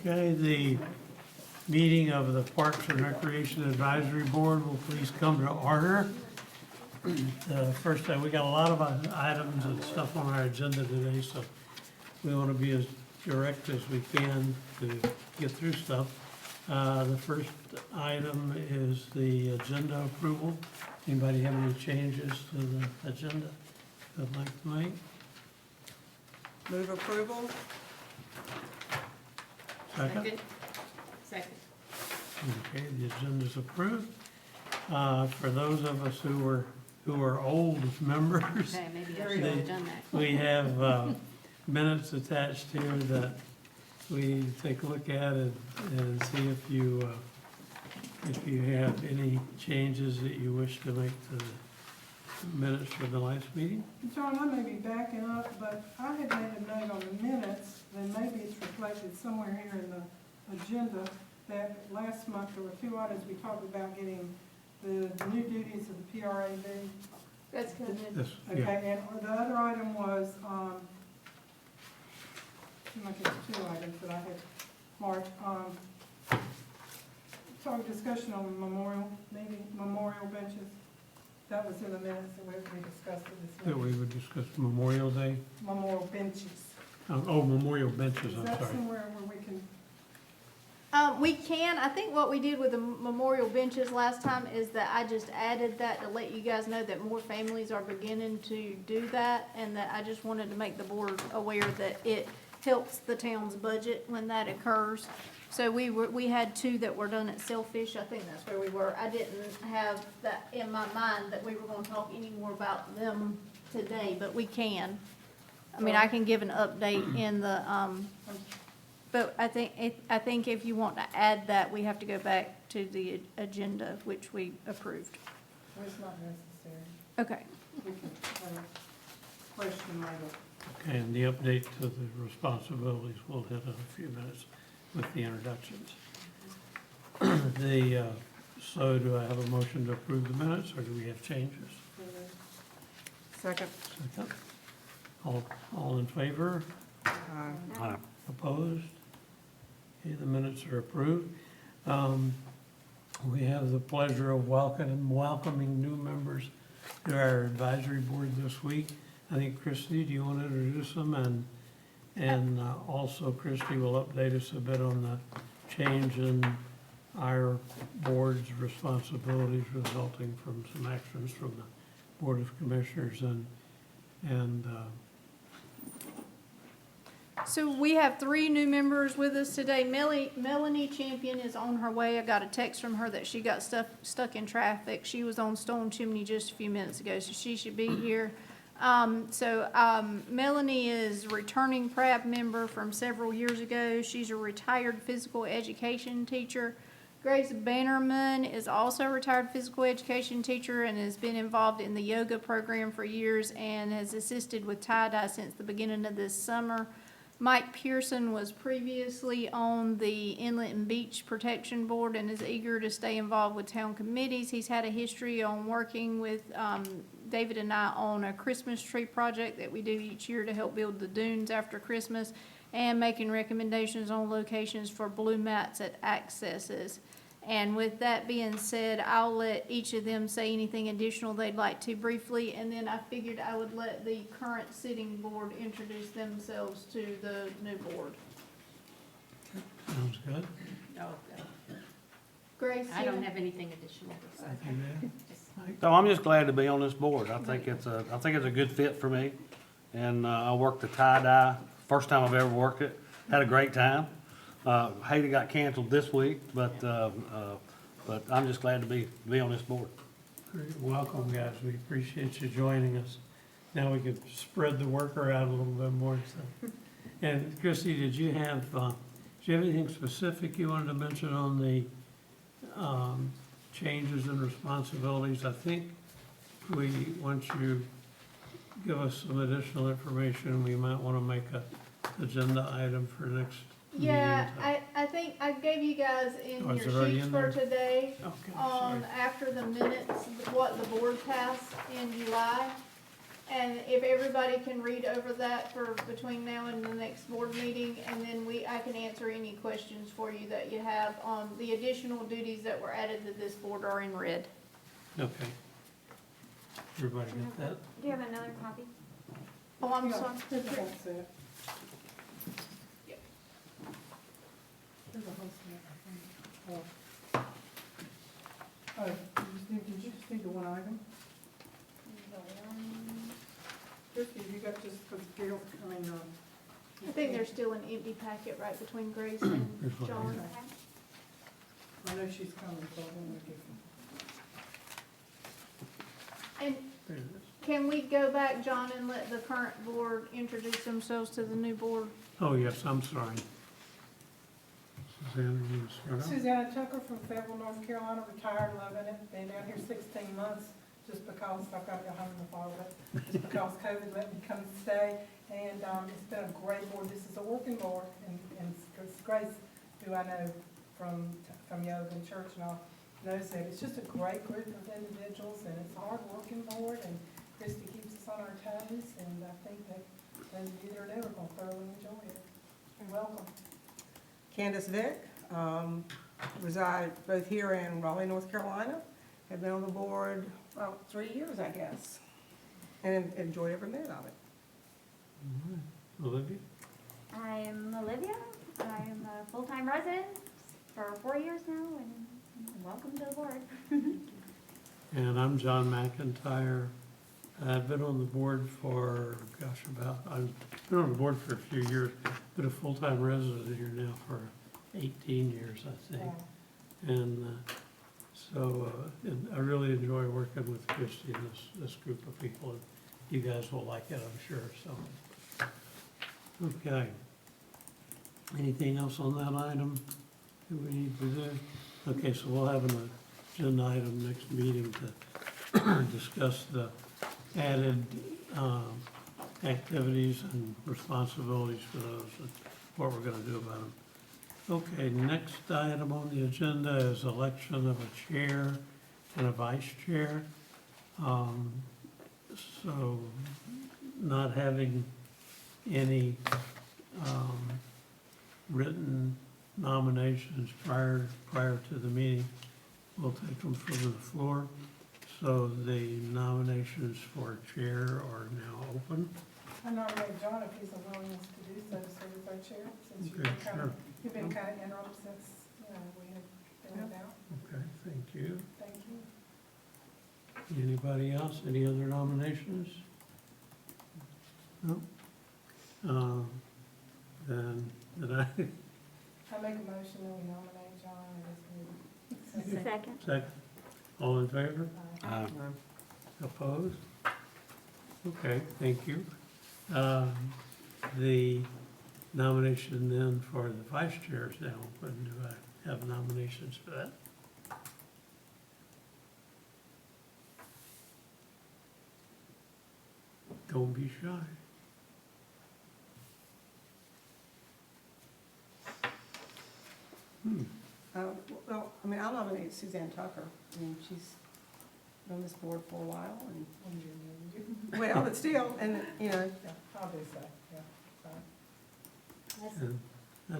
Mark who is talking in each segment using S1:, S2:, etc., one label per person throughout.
S1: Okay, the meeting of the Parks and Recreation Advisory Board will please come to order. First, we got a lot of items and stuff on our agenda today, so we want to be as direct as we can to get through stuff. The first item is the agenda approval. Anybody have any changes to the agenda they'd like to make?
S2: Move approval?
S1: Second?
S3: Second.
S1: Okay, the agenda's approved. For those of us who are old members,
S3: Okay, maybe I should have done that.
S1: we have minutes attached here that we take a look at and see if you have any changes that you wish to make to the minutes for the last meeting.
S4: John, I may be backing up, but I had made a note on the minutes, and maybe it's reflected somewhere here in the agenda, that last month there were two items we talked about getting the new duties of the PRAB.
S3: That's good.
S1: This,
S4: Okay,
S1: yeah,
S4: and the other item was, seemed like it's two items that I had marked. Talk discussion on memorial benches. That was in the minutes that we discussed it this
S1: that
S4: morning.
S1: we would discuss Memorial Day.
S4: Memorial benches.
S1: Oh, memorial benches,
S4: Is
S1: I'm
S4: that
S1: sorry.
S4: somewhere where we can?
S5: We can, I think what we did with the memorial benches last time is that I just added that to let you guys know that more families are beginning to do that, and that I just wanted to make the board aware that it helps the town's budget when that occurs. So we had two that were done at Sailfish, I think that's where we were. I didn't have that in my mind that we were gonna talk any more about them today, but we can. I mean, I can give an update in the, but I think if you want to add that, we have to go back to the agenda, which we approved.
S4: It's not necessary.
S5: Okay.
S4: We can question later.
S1: Okay, and the update to the responsibilities we'll hit in a few minutes with the introductions. So do I have a motion to approve the minutes, or do we have changes?
S2: Second.
S1: Second. All in favor?
S2: Aye.
S1: Opposed? Okay, the minutes are approved. We have the pleasure of welcoming new members to our advisory board this week. I think, Christy, do you want to introduce them? And also, Christy will update us a bit on the change in our board's responsibilities resulting from some actions from the Board of Commissioners and
S5: So we have three new members with us today. Melanie Champion is on her way. I got a text from her that she got stuck in traffic. She was on Stone Chimney just a few minutes ago, so she should be here. Melanie is a returning PRAB member from several years ago. She's a retired physical education teacher. Grace Bannerman is also a retired physical education teacher and has been involved in the yoga program for years and has assisted with tie-dye since the beginning of this summer. Mike Pearson was previously on the Inlet and Beach Protection Board and is eager to stay involved with town committees. He's had a history on working with David and I on a Christmas tree project that we do each year to help build the dunes after Christmas, and making recommendations on locations for blue mats at accesses. And with that being said, I'll let each of them say anything additional they'd like to briefly, and then I figured I would let the current sitting board introduce themselves to the new board.
S1: sounds good.
S3: Oh,
S5: Grace?
S3: I don't have anything additional to say.
S1: Thank you, ma'am.
S6: So I'm just glad to be on this board. I think it's a good fit for me. And I worked the tie-dye, first time I've ever worked it. Had a great time. Hate it got canceled this week, but I'm just glad to be on this board.
S1: Great. Welcome, guys. We appreciate you joining us. Now we can spread the work around a little bit more. So. And Christy, did you have anything specific you wanted to mention on the changes in responsibilities? I think once you give us some additional information, we might want to make a agenda item for next meeting.
S5: Yeah, I think I gave you guys in
S1: Oh, is
S5: your
S1: it already
S5: sheets
S1: in
S5: for
S1: there?
S5: today,
S1: Okay, sorry.
S5: after the minutes, what the board passed in July. And if everybody can read over that for between now and the next board meeting, and then I can answer any questions for you that you have on the additional duties that were added to this board are in red.
S1: Okay. Everybody get that?
S7: Do you have another copy?
S5: Oh, I'm
S4: Yeah,
S5: sorry.
S4: That's it.
S5: Yep.
S4: There's a whole set, I think. Oh, did you just need the one item? Christie, you got just, because Gail,
S5: I think there's still an empty packet right between Grace and
S1: Here's one.
S5: John.
S4: I know she's coming, so I'm gonna give them.
S5: And
S1: There it is.
S5: can we go back, John, and let the current board introduce themselves to the new board?
S1: Oh, yes, I'm sorry. Suzanne, you want to start out?
S4: Susanna Tucker from Fayetteville, North Carolina, retired, loving it, been down here 16 months, just because I've got to go home in the fall, but just because COVID let me come stay, and it's been a great board. This is a working board, and Grace, who I know from yoga and church and all, knows that it's just a great group of individuals, and it's a hard-working board, and Christie keeps us on our toes, and I think that those of you that are new are going to thoroughly enjoy it. Welcome.
S2: Candace Vick, reside both here and Raleigh, North Carolina. Have been on the board, well, 3 years, I guess, and enjoyed every minute of it.
S1: All right. Olivia?
S7: I'm Olivia. I am a full-time resident for 4 years now, and welcome to the board.
S1: And I'm John McIntyre. I've been on the board for, I've been on the board for a few years, been a full-time resident here now for 18 years, I think. And and I really enjoy working with Christie and this group of people. And you guys will like it, I'm sure, so. Okay. Anything else on that item that we need to do? Okay, so we'll have an agenda item next meeting to discuss the added activities and responsibilities for those and what we're gonna do about them. Okay, next item on the agenda is election of a chair and a vice chair. So not having any written nominations prior to the meeting, we'll take them from the floor. So the nominations for chair are now open.
S4: I nominate John if he's a willingness to do so, to serve as our chair, since
S1: Okay, sure.
S4: you've been kind of interim since, we had been about.
S1: Okay, thank you.
S4: Thank you.
S1: Anybody else? Any other nominations? No? Then I,
S4: I make a motion that we nominate John as the
S7: Second.
S1: second, all in favor?
S6: Aye.
S1: Opposed? Okay, thank you. The nomination then for the vice chair is now open. Do I have nominations for that? Don't be shy.
S2: Well, I mean, I'll nominate Suzanne Tucker. I mean, she's been on this board for a while, and, well, but still, and,
S4: Yeah, I'll do so, yeah. Fine.
S1: And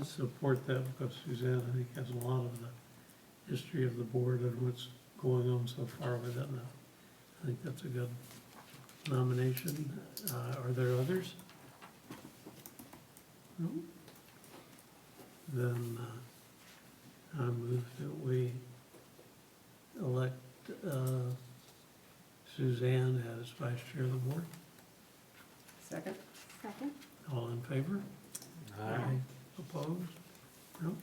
S1: I support that because Suzanne, I think, has a lot of the history of the board and what's going on so far with it. And I think that's a good nomination. Are there others? No? Then I move that we elect Suzanne as vice chair of the board.
S2: second.
S7: Second.
S1: All in favor?
S6: Aye.
S1: Opposed? No?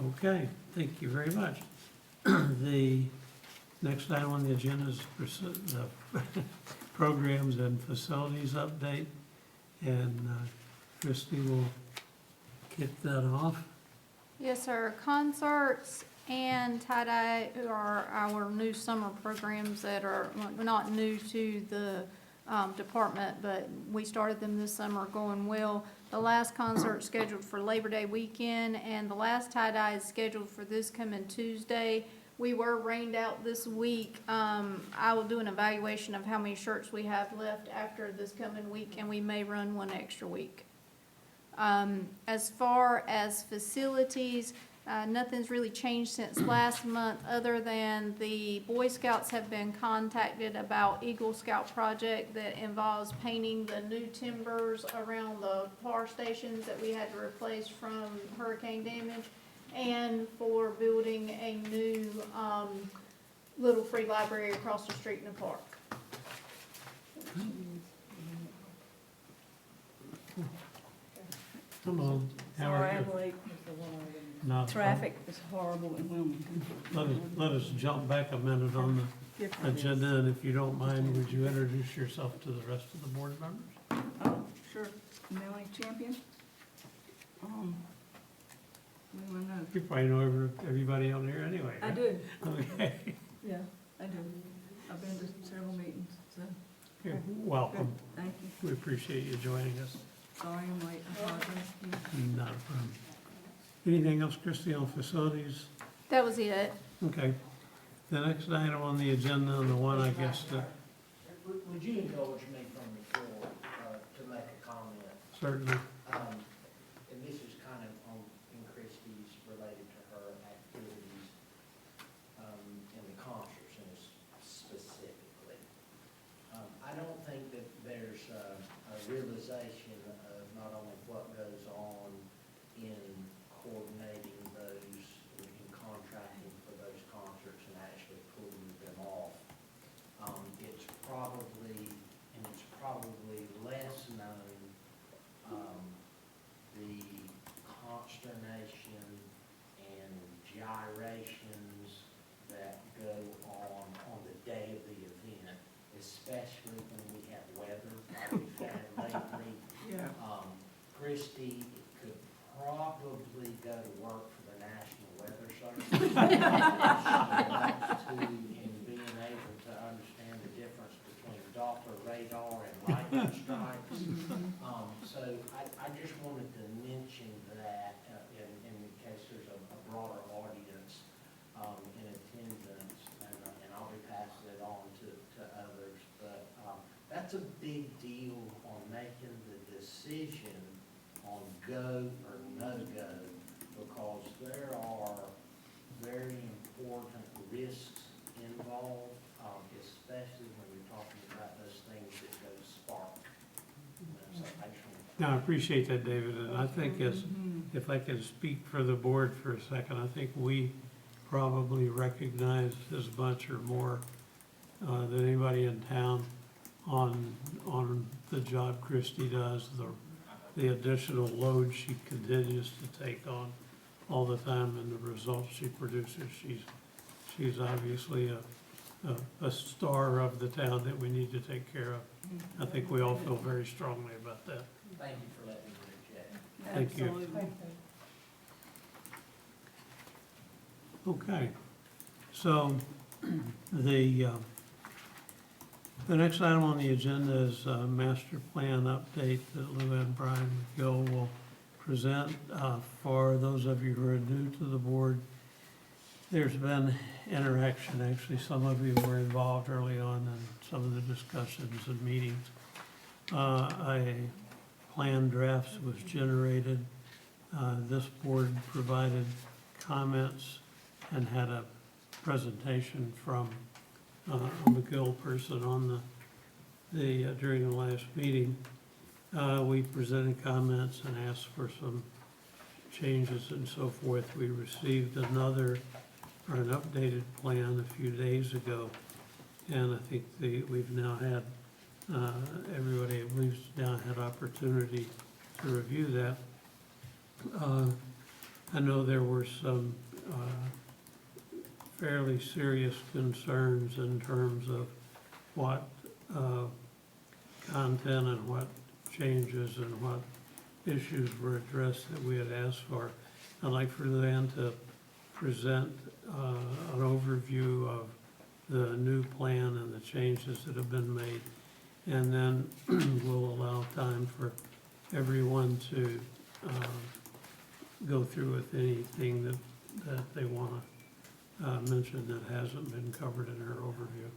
S1: Okay, thank you very much. The next item on the agenda is the programs and facilities update, and Christie will kick that off.
S5: Yes, sir. Concerts and tie-dye are our new summer programs that are, well, not new to the department, but we started them this summer, going well. The last concert scheduled for Labor Day weekend, and the last tie-dye is scheduled for this coming Tuesday. we were rained out this week. I will do an evaluation of how many shirts we have left after this coming week, and we may run one extra week. As far as facilities, nothing's really changed since last month, other than the Boy Scouts have been contacted about Eagle Scout project that involves painting the new timbers around the power stations that we had to replace from hurricane damage, and for building a new, little free library across the street in the park.
S1: Hello, how are
S8: Sorry,
S1: you?
S8: I'm late.
S1: No,
S8: Traffic is horrible in Wilmington.
S1: Let us jump back a minute on the
S8: Different is-
S1: agenda, and if you don't mind, would you introduce yourself to the rest of the board members?
S8: Oh, sure. Melanie Champion. What do you know?
S1: You probably know everybody on here anyway.
S8: I
S1: right?
S8: do,
S1: Okay,
S8: yeah, I do. I've been to several meetings, so,
S1: you're
S8: good,
S1: welcome.
S8: thank you.
S1: We appreciate you joining us.
S8: Sorry I'm late, I apologize.
S1: Not a problem. Anything else, Christie, on facilities?
S5: That was it.
S1: Okay. The next item on the agenda, and the one I guess that
S9: Would you indulge me from the floor to make a comment?
S1: certainly,
S9: And this is kind of in Christie's related to her activities in the concerts and specifically. I don't think that there's a realization of not only what goes on in coordinating those, in contracting for those concerts and actually pulling them off. It's probably less known, the consternation and gyrations that go on the day of the event, especially when we have weather like we've had lately.
S8: Yeah.
S9: Christie could probably go to work for the National Weather Service. She likes to, in being able to understand the difference between Doppler radar and lightning strikes. So I just wanted to mention that in case there's a broader audience in attendance, and I'll be passing it on to others. But that's a big deal on making the decision on go or no-go, because there are very important risks involved, especially when you're talking about those things that go spark. So I just wanted
S1: no, I appreciate that, David, and I think as, if I can speak for the board for a second, I think we probably recognize as much or more than anybody in town on the job Christie does, the additional load she continues to take on all the time, and the results she produces. She's obviously a star of the town that we need to take care of. I think we all feel very strongly about that.
S9: thank you for letting me interject.
S1: Thank you.
S8: Absolutely.
S1: Okay, so the next item on the agenda is a master plan update that Lou and Brian McGill will present. For those of you who are new to the board, there's been interaction. Actually, some of you were involved early on in some of the discussions and meetings. A plan draft was generated. This board provided comments and had a presentation from a McGill person on during the last meeting. We presented comments and asked for some changes and so forth. We received an updated plan a few days ago, and I think we've now had, everybody at least now had opportunity to review that. I know there were some fairly serious concerns in terms of what content and what changes and what issues were addressed that we had asked for. I'd like for Luann to present an overview of the new plan and the changes that have been made. And then we'll allow time for everyone to go through with anything that they want mentioned that hasn't been covered in her overview.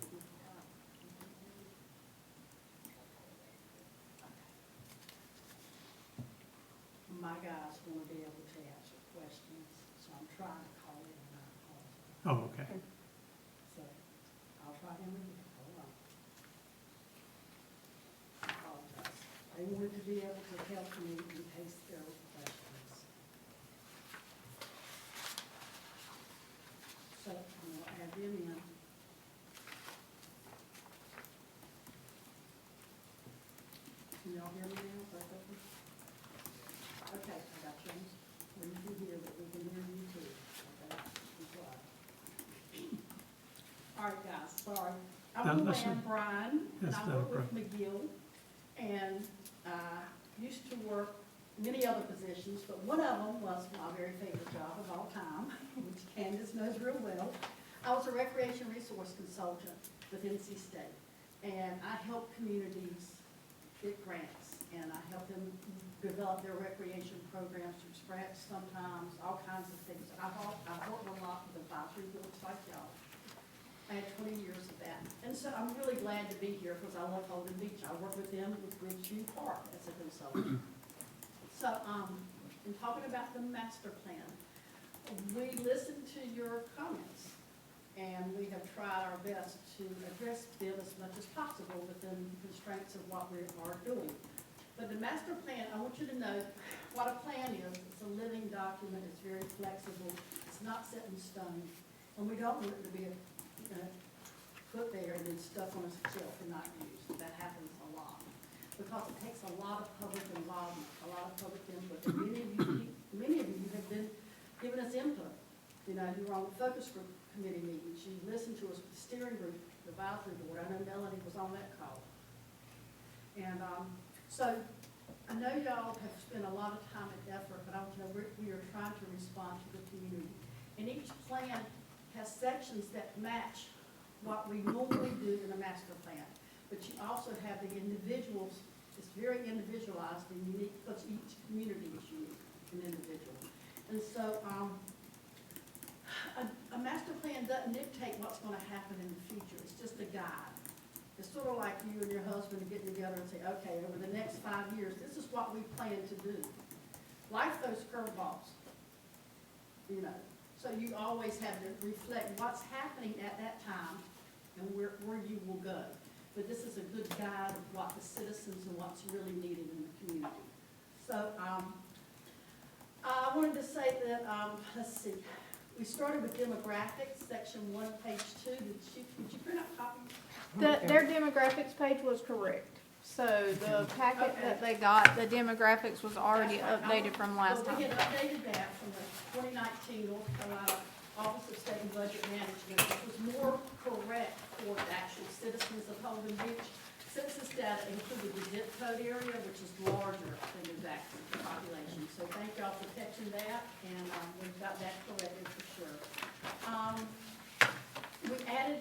S10: My guys want to be able to answer questions, so I'm trying to call in and not call.
S1: Oh, okay.
S10: So I'll try him again, hold on. I apologize. They wanted to be able to help me in case there were questions. So I'm gonna add them in. Can y'all hear me now? Is that okay? Okay, I got you. When you can hear that, we can hear you too. Okay, be quiet. All right, guys, sorry.
S1: Now,
S10: I'm
S1: listen.
S10: Luann Bryan, and
S1: Yes,
S10: I
S1: no
S10: work with McGill, and used to work many other positions, but one of them was my very favorite job of all time, which Candace knows real well. I was a recreation resource consultant with NC State, and I help communities get grants, and I help them develop their recreation programs from scratch sometimes, all kinds of things. I've worked a lot with advisory boards like y'all. I had 20 years of that. And so I'm really glad to be here because I love Holden Beach. I work with them with Bridgeview Park as a consultant. So, in talking about the master plan, we listened to your comments and we have tried our best to address them as much as possible within the constraints of what we are doing. But the master plan, I want you to know what a plan is. It's a living document. It's very flexible. It's not set in stone. And we don't want it to be put there and then stuck on a shelf and not used. That happens a lot. Because it takes a lot of public involvement, a lot of public input. And many of you have been giving us input. You know, you were on the focus group committee meetings. You listened to us with the steering group, the advisory board. I know Melanie was on that call. And so I know y'all have spent a lot of time and effort, but I want you to know we are trying to respond to the community. And each plan has sections that match what we normally do in a master plan. But you also have the individuals, it's very individualized and unique, because each community is unique and individual. And so a master plan doesn't dictate what's going to happen in the future. It's just a guide. It's sort of like you and your husband getting together and say, okay, over the next 5 years, this is what we plan to do. Life throws curveballs, you know. So you always have to reflect what's happening at that time and where you will go. But this is a good guide of what the citizens and what's really needed in the community. So I wanted to say that, let's see, we started with demographics, section 1, page 2. Did you print out copies?
S5: Their demographics page was correct. So the packet that they got, the demographics was already updated from last
S10: So we
S5: time.
S10: had updated that from the 2019 North Carolina Office of State and Budget Management, which was more correct for the actual citizens of Holden Beach. Census data included the zip code area, which is larger than the actual population. So thank y'all for catching that, and we've got that corrected for sure. We added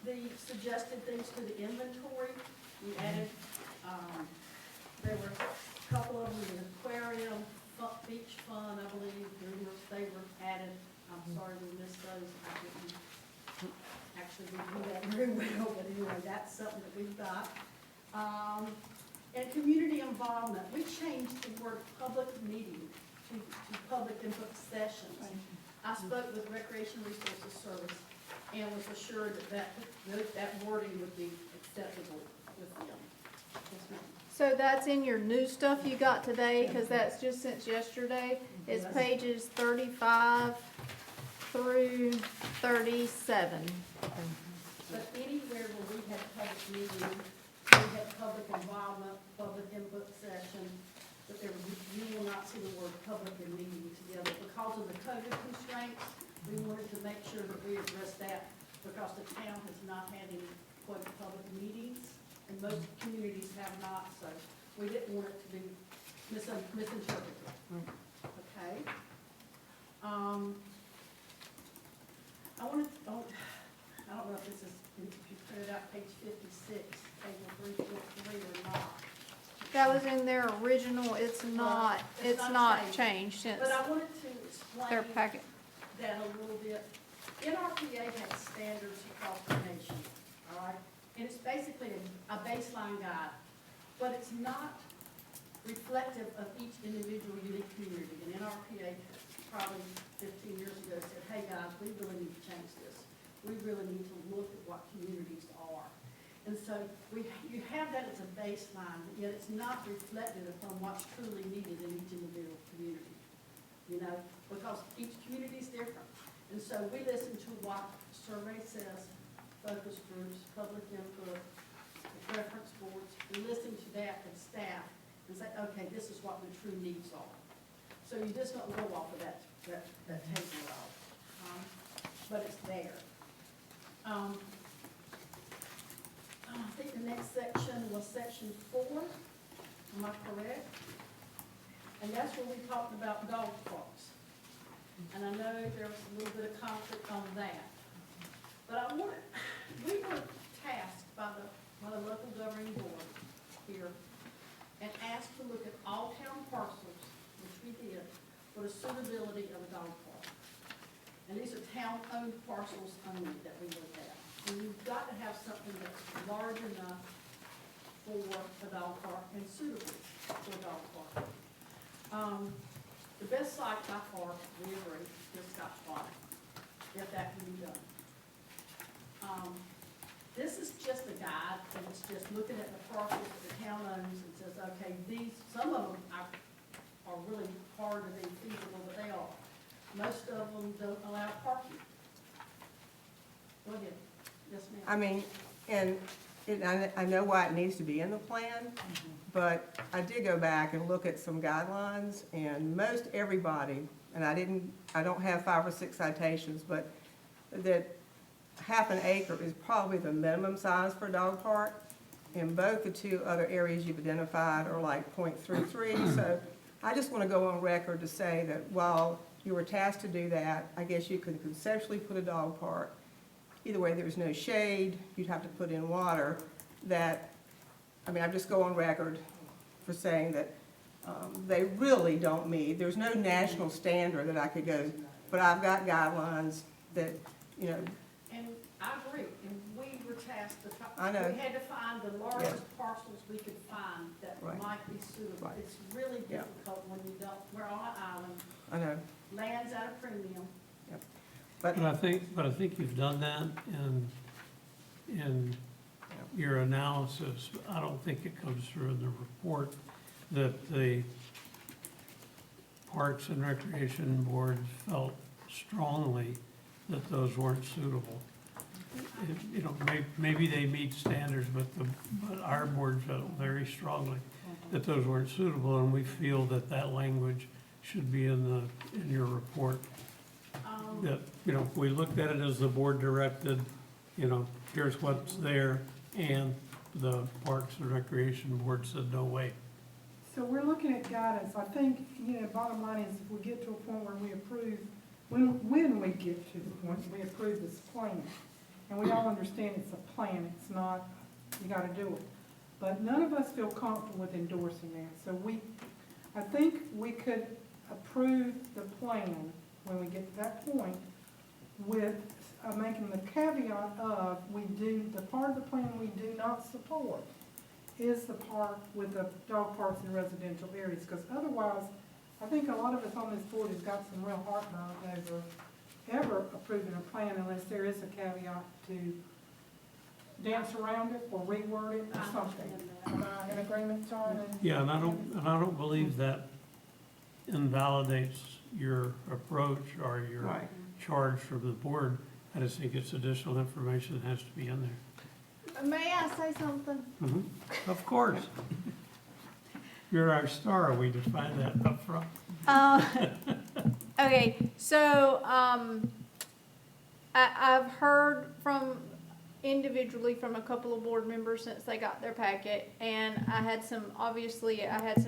S10: the suggested things to the inventory. We added, there were a couple of them, the aquarium, beach fun, I believe, they were added. I'm sorry we missed those. I didn't actually review that very well, but anyway, that's something that we've got. And community involvement, we changed the word public meeting to public input sessions. I spoke with Recreation Resources Service and was assured that wording would be acceptable with them. Yes, ma'am.
S5: So that's in your new stuff you got today, because that's just since yesterday. It's
S10: Yes.
S5: pages 35 through 37.
S10: But anywhere where we had public meetings, we had public involvement, public input session, but you will not see the word public and meeting together. Because of the COVID constraints, we wanted to make sure that we address that, because the town has not had any quote public meetings, and most communities have not, so we didn't want it to be misinterpreted. Okay? I don't know if this is, if you printed out page 56, table 343 or not.
S5: That was in their original, it's not
S10: It's not
S5: not
S10: changed.
S5: changed since
S10: But I wanted to
S5: their
S10: explain
S5: packet.
S10: that a little bit. NRPA has standards across the nation, all right? And it's basically a baseline guide, but it's not reflective of each individual unique community. And NRPA probably 15 years ago said, hey guys, we really need to change this. We really need to look at what communities are. And so you have that as a baseline, but yet it's not reflected upon what's truly needed in each individual community. You know, because each community is different. And so we listen to what survey says, focus groups, public input, reference boards. We listen to that as staff and say, okay, this is what the true needs are. So you just don't go off of that table at all. But it's there. I think the next section was section 4. Am I correct? And that's where we talked about dog parks. And I know there was a little bit of conflict on that. But we were tasked by the local governing board here and asked to look at all town parcels, which we did, for the suitability of a dog park. And these are town-owned parcels only that we looked at. And you've got to have something that's large enough for a dog park and suitable for a dog park. The best site by far, we agree, is Scotch Platte, if that can be done. This is just a guide, and it's just looking at the parcels that the town owns and says, okay, some of them are really hard to be feasible, but they are. Most of them don't allow parking. Go ahead. Yes, ma'am.
S2: I mean, and I know why it needs to be in the plan, but I did go back and look at some guidelines, and most everybody, and I don't have 5 or 6 citations, but that half an acre is probably the minimum size for a dog park. And both the 2 other areas you've identified are like 0.33, so I just want to go on record to say that while you were tasked to do that, I guess you could conceptually put a dog park. Either way, there's no shade, you'd have to put in water, I just go on record for saying that they really don't meet, there's no national standard that I could go, but I've got guidelines that, you know.
S10: And I agree, and we were tasked to,
S2: I know.
S10: we had to find the largest parcels we could find that
S2: Right.
S10: might be suitable.
S2: Right.
S10: It's really
S2: Yeah.
S10: difficult when you don't, we're on an island,
S2: I know,
S10: land's at a premium.
S2: but,
S1: But I think you've done that in your analysis. I don't think it comes through in the report that the Parks and Recreation Board felt strongly that those weren't suitable. Maybe they meet standards, but our board felt very strongly that those weren't suitable, and we feel that that language should be in your report. That, we looked at it as the board directed, here's what's there, and the Parks and Recreation Board said, no way.
S4: So we're looking at guidance. I think, bottom line is if we get to a point where we approve, when we get to the point we approve this plan, and we all understand it's a plan, it's not, you gotta do it. But none of us feel comfortable with endorsing that. So I think we could approve the plan when we get to that point with making the caveat of the part of the plan we do not support is the part with the dog parks in residential areas, because otherwise, I think a lot of us on this board has got some real heartburn over ever approving a plan unless there is a caveat to dance around it or reword it or something. Am I in agreement, John?
S1: Yeah, and I don't believe that invalidates your approach or your
S2: Right.
S1: charge from the board. I just think it's additional information that has to be in there.
S5: May I say something?
S1: Of course. You're our star, we define that up front.
S5: Okay, so, I've heard individually from a couple of board members since they got their packet, and I had some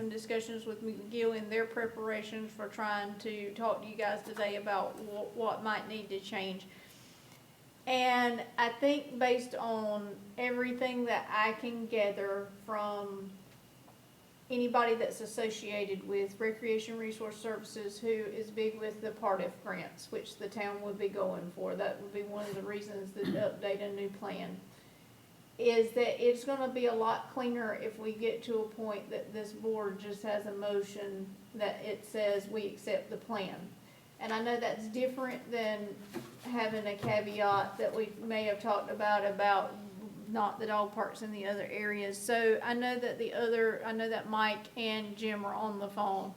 S5: discussions with McGill in their preparations for trying to talk to you guys today about what might need to change. And I think based on everything that I can gather from anybody that's associated with Recreation Resource Services who is big with the Part F grants, which the town would be going for. That would be one of the reasons that update a new plan. Is that it's gonna be a lot cleaner if we get to a point that this board just has a motion that it says we accept the plan. And I know that's different than having a caveat that we may have talked about not the dog parks in the other areas. So I know that Mike and Jim are on the phone.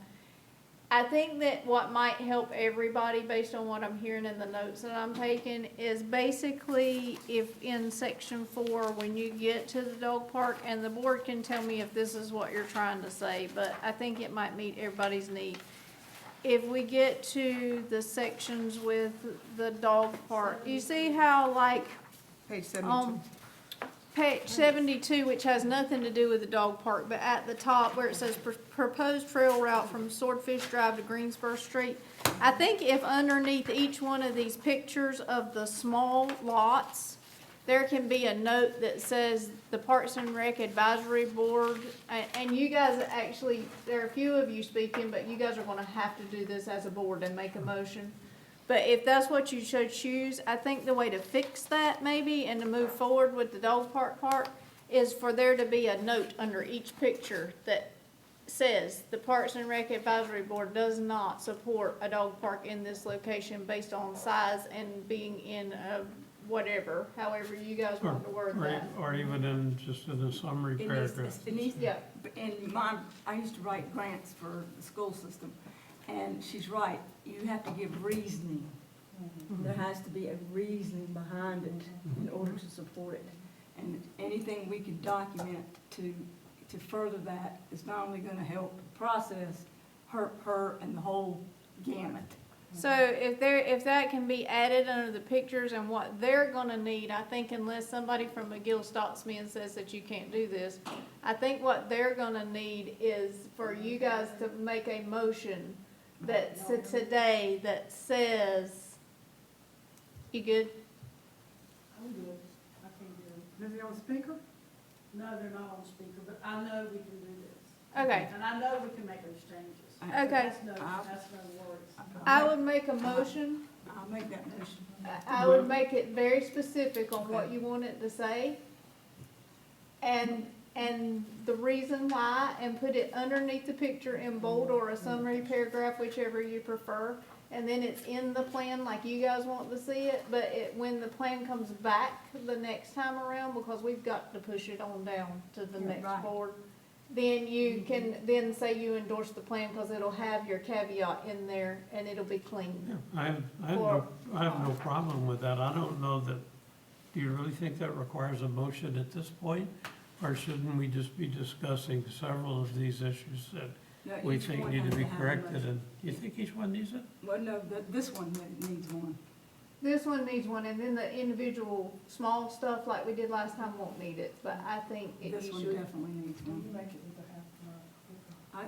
S5: I think that what might help everybody, based on what I'm hearing in the notes that I'm taking, is basically if in section 4, when you get to the dog park, and the board can tell me if this is what you're trying to say, but I think it might meet everybody's need. If we get to the sections with the dog park, you see how like,
S2: Page 72.
S5: page 72, which has nothing to do with the dog park, but at the top where it says proposed trail route from Swordfish Drive to Greensboro Street, I think if underneath each one of these pictures of the small lots, there can be a note that says the Parks and Rec Advisory Board, and you guys actually, there are a few of you speaking, but you guys are gonna have to do this as a board and make a motion. But if that's what you should choose, I think the way to fix that maybe and to move forward with the dog park part is for there to be a note under each picture that says the Parks and Rec Advisory Board does not support a dog park in this location based on size and being in a whatever, however you guys want to word that.
S1: Or even in, just in a summary paragraph.
S5: Yeah.
S8: In I used to write grants for the school system, and she's right, you have to give reasoning. There has to be a reasoning behind it in order to support it. And anything we can document to further that is not only gonna help the process, her and the whole gamut.
S5: So if that can be added under the pictures and what they're gonna need, I think unless somebody from McGill stops me and says that you can't do this, I think what they're gonna need is for you guys to make a motion that today that says, you good?
S10: I'm good. I can do it.
S4: Is he on speaker?
S10: No, they're not on speaker, but I know we can do this.
S5: Okay.
S10: And I know we can make those changes.
S5: Okay.
S10: That's no worries.
S5: I would make a motion.
S8: I'll make that motion.
S5: I would make it very specific on what you want it to say. And the reason why, and put it underneath the picture in bold or a summary paragraph, whichever you prefer. And then it's in the plan like you guys want to see it, but when the plan comes back the next time around, because we've got to push it on down to the next
S8: right.
S5: board, then you can then say you endorse the plan, because it'll have your caveat in there and it'll be clean.
S1: Yeah, I have no problem with that. I don't know that, do you really think that requires a motion at this point? Or shouldn't we just be discussing several of these issues that
S8: No,
S1: we
S8: each
S1: think
S8: one
S1: need to
S8: has
S1: be
S8: have a
S1: corrected?
S8: motion.
S1: And you think each one needs it?
S8: Well, no, this one needs one.
S5: This one needs one, and then the individual small stuff like we did last time won't need it, but I think you
S8: This one
S5: should.
S8: definitely needs
S4: You
S8: one.
S4: make it with a half.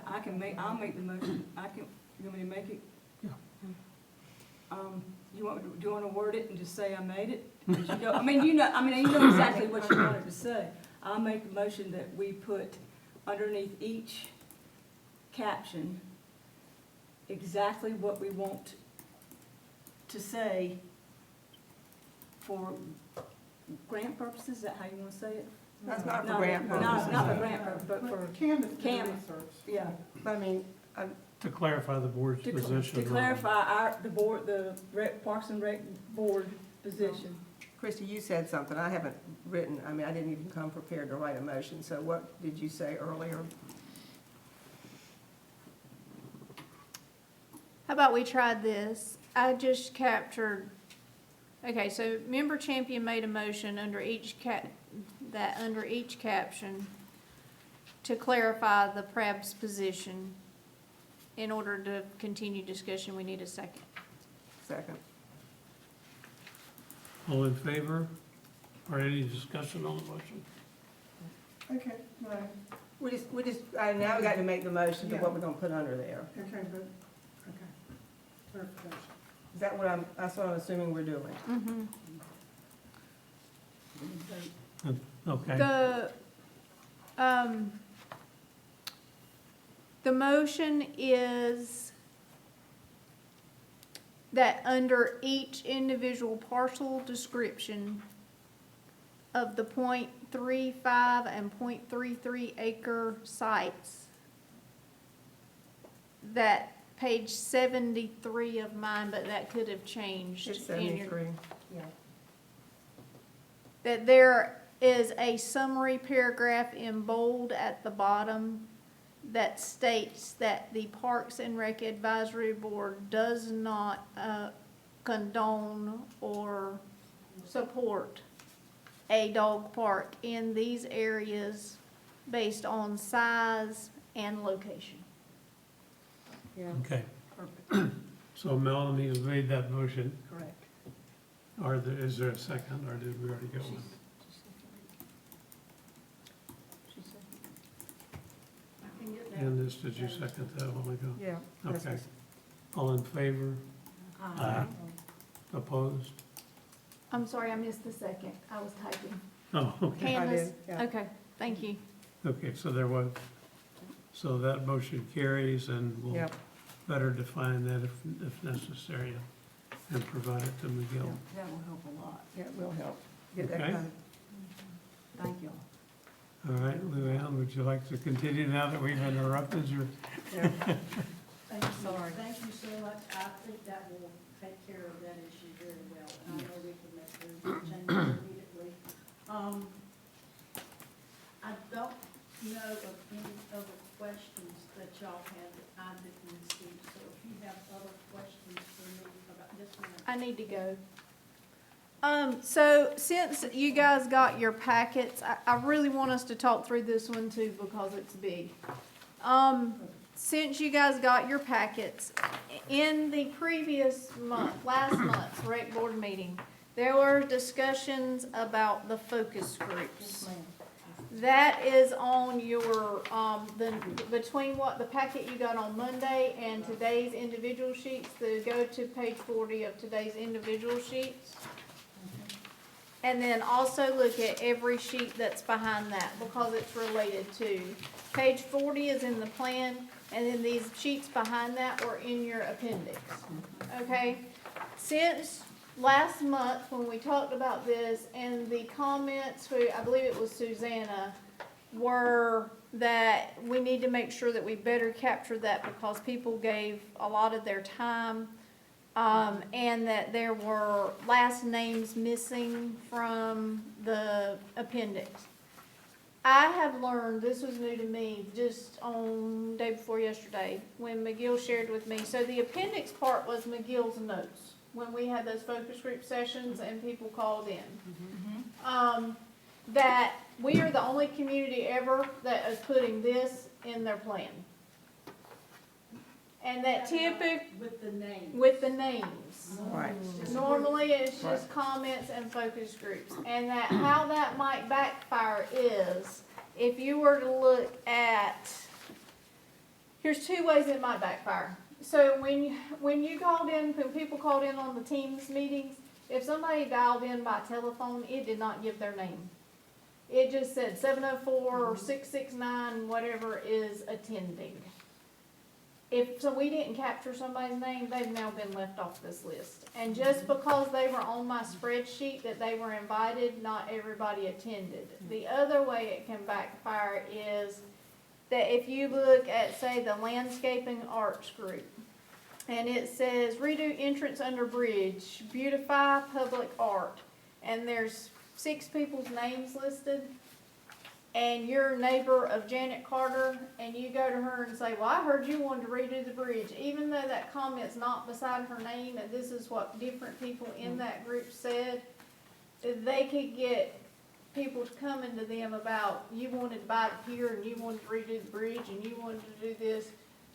S8: I'll make the motion. You want me to make it?
S1: Yeah.
S8: Do you want to word it and just say I made it? 'Cause you know exactly what you wanted to say. I'll make a motion that we put underneath each caption exactly what we want to say for grant purposes. Is that how you want to say it?
S2: That's not
S8: No,
S2: for grant
S8: no,
S2: purposes.
S8: not for grant purposes, but for,
S4: Candace did
S8: Candace.
S4: research.
S8: yeah.
S2: I mean,
S1: To clarify the board's
S8: To
S1: position.
S8: to clarify the Parks and Rec Board position.
S2: Christie, you said something, I haven't written, I didn't even come prepared to write a motion, so what did you say earlier?
S5: How about we tried this? I just captured, okay, so member Champion made a motion under each under each caption to clarify the PRAB's position. In order to continue discussion, we need a second.
S2: Second.
S1: All in favor? Or any discussion on the motion?
S4: Okay, no,
S2: Now we got to make the motion to
S4: Yeah.
S2: what we're gonna put under there.
S4: okay, but, okay. Clarification.
S2: Is that that's what I'm assuming we're doing?
S5: Mm-hmm.
S1: Okay.
S5: The, The motion is that under each individual parcel description of the .35 and .33 acre sites, that page 73 of mine, but that could have changed.
S2: It's
S5: in your-
S2: 73, yeah.
S5: That there is a summary paragraph in bold at the bottom that states that the Parks and Rec Advisory Board does not condone or support a dog park in these areas based on size and location.
S2: Yeah,
S1: Okay,
S8: Perfect,
S1: so Melanie has made that motion.
S8: correct.
S1: Is there a second, or did we already go with?
S10: I can get that.
S1: Candace, did you second that a while ago?
S2: yeah. that's
S1: Okay.
S2: what-
S1: All in favor? Aye. Opposed?
S5: I'm sorry, I missed the second. I was typing.
S1: Oh, okay.
S5: Candace?
S2: did, yeah.
S5: Okay, thank you.
S1: Okay, so there was, so that motion carries, and we'll
S2: Yep,
S1: better define that if necessary, and provide it to
S8: Yeah,
S1: McGill.
S8: that will help a lot.
S2: yeah, it will help. Get that
S1: Okay.
S2: done.
S8: Thank y'all.
S1: All right, Luann, would you like to continue now that we've interrupted your?
S2: Yeah.
S10: Thank you,
S8: Sorry.
S10: thank you so much. I think that will take care of that issue very well, and I know we can make those changes immediately. I don't know of any other questions that y'all had that I didn't see, so if you have other questions for me about this one.
S5: I need to go. So since you guys got your packets, I really want us to talk through this one too because it's big. Since you guys got your packets, in the previous month, last month's rec board meeting, there were discussions about the focus groups. That is on your, between what the packet you got on Monday and today's individual sheets, go to page 40 of today's individual sheets. And then also look at every sheet that's behind that because it's related to. Page 40 is in the plan, and then these sheets behind that were in your appendix. Okay? Since last month, when we talked about this, and the comments, I believe it was Susanna, were that we need to make sure that we better capture that because people gave a lot of their time, and that there were last names missing from the appendix. I have learned, this was new to me, just on day before yesterday, when McGill shared with me. So the appendix part was McGill's notes, when we had those focus group sessions and people called in. That we are the only community ever that is putting this in their plan. And that
S10: With the name.
S5: with the names.
S2: Right.
S5: Normally, it's just comments and focus groups. And that, how that might backfire is, if you were to look at, here's two ways it might backfire. So when you called in, when people called in on the Teams meetings, if somebody dialed in by telephone, it did not give their name. It just said 704 or 669, whatever is attending. So we didn't capture somebody's name, they've now been left off this list. And just because they were on my spreadsheet that they were invited, not everybody attended. The other way it can backfire is that if you look at, say, the landscaping arts group, and it says redo entrance under bridge, beautify public art, and there's 6 people's names listed, and you're a neighbor of Janet Carter, and you go to her and say, well, I heard you wanted to redo the bridge, even though that comment's not beside her name, and this is what different people in that group said, they could get people coming to them about, you wanted to buy it here, and you wanted to redo the bridge, and you wanted to do this.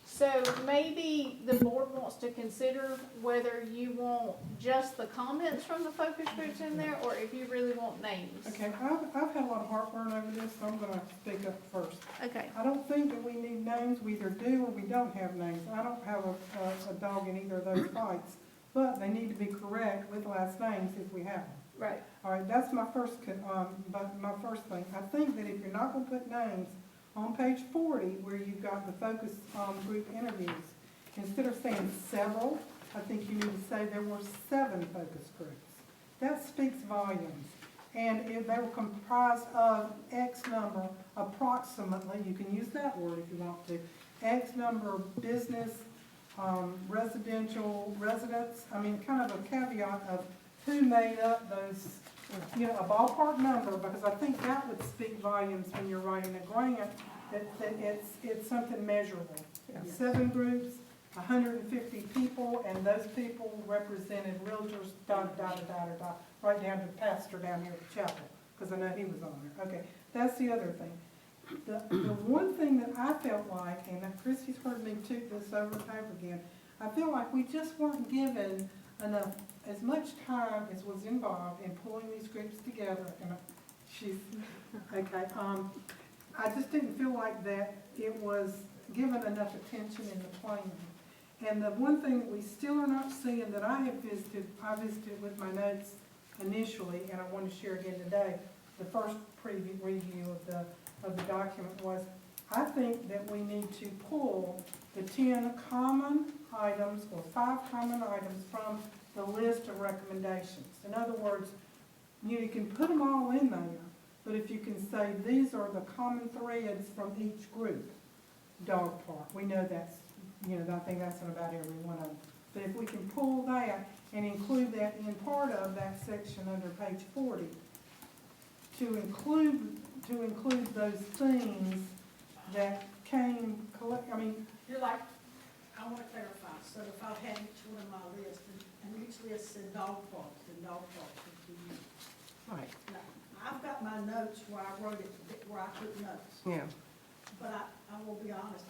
S5: So maybe the board wants to consider whether you want just the comments from the focus groups in there, or if you really want names.
S4: Okay, I've had a lot of heartburn over this, so I'm gonna speak up first.
S5: Okay.
S4: I don't think that we need names, we either do or we don't have names. I don't have a dog in either of those fights, but they need to be correct with last names if we have them.
S5: Right.
S4: All right, that's my first, but my first thing. I think that if you're not gonna put names on page 40, where you've got the focus group interviews, instead of saying several, I think you need to say there were 7 focus groups. That speaks volumes. And if they were comprised of X number, approximately, you can use that word if you want to, X number of business, residential residents, I mean, kind of a caveat of who made up those, you know, a ballpark number, because I think that would speak volumes when you're writing a grant, that it's something measurable.
S2: Yeah.
S4: 7 groups, 150 people, and those people represented realtors, right down to the pastor down here at the chapel, because I know he was on there. Okay, that's the other thing. The one thing that I felt like, and Christy's heard me toot this over and over again, I feel like we just weren't given enough, as much time as was involved in pulling these groups together, and she's, okay, I just didn't feel like that it was given enough attention in the planning. And the one thing that we still are not seeing that I visited with my notes initially, and I want to share again today, the first review of the document was, I think that we need to pull the 10 common items or 5 common items from the list of recommendations. In other words, you can put them all in there, but if you can say these are the common threads from each group, dog park, we know that's, you know, I think that's in about every one of them. But if we can pull that and include that in part of that section under page 40, to include those things that came, I mean,
S10: You're like, I want to clarify, so if I had each one of my list, and each list said dog parks, would be you.
S2: Right.
S10: Now, I've got my notes where I wrote it, where I took notes,
S2: Yeah.
S10: but I will be honest,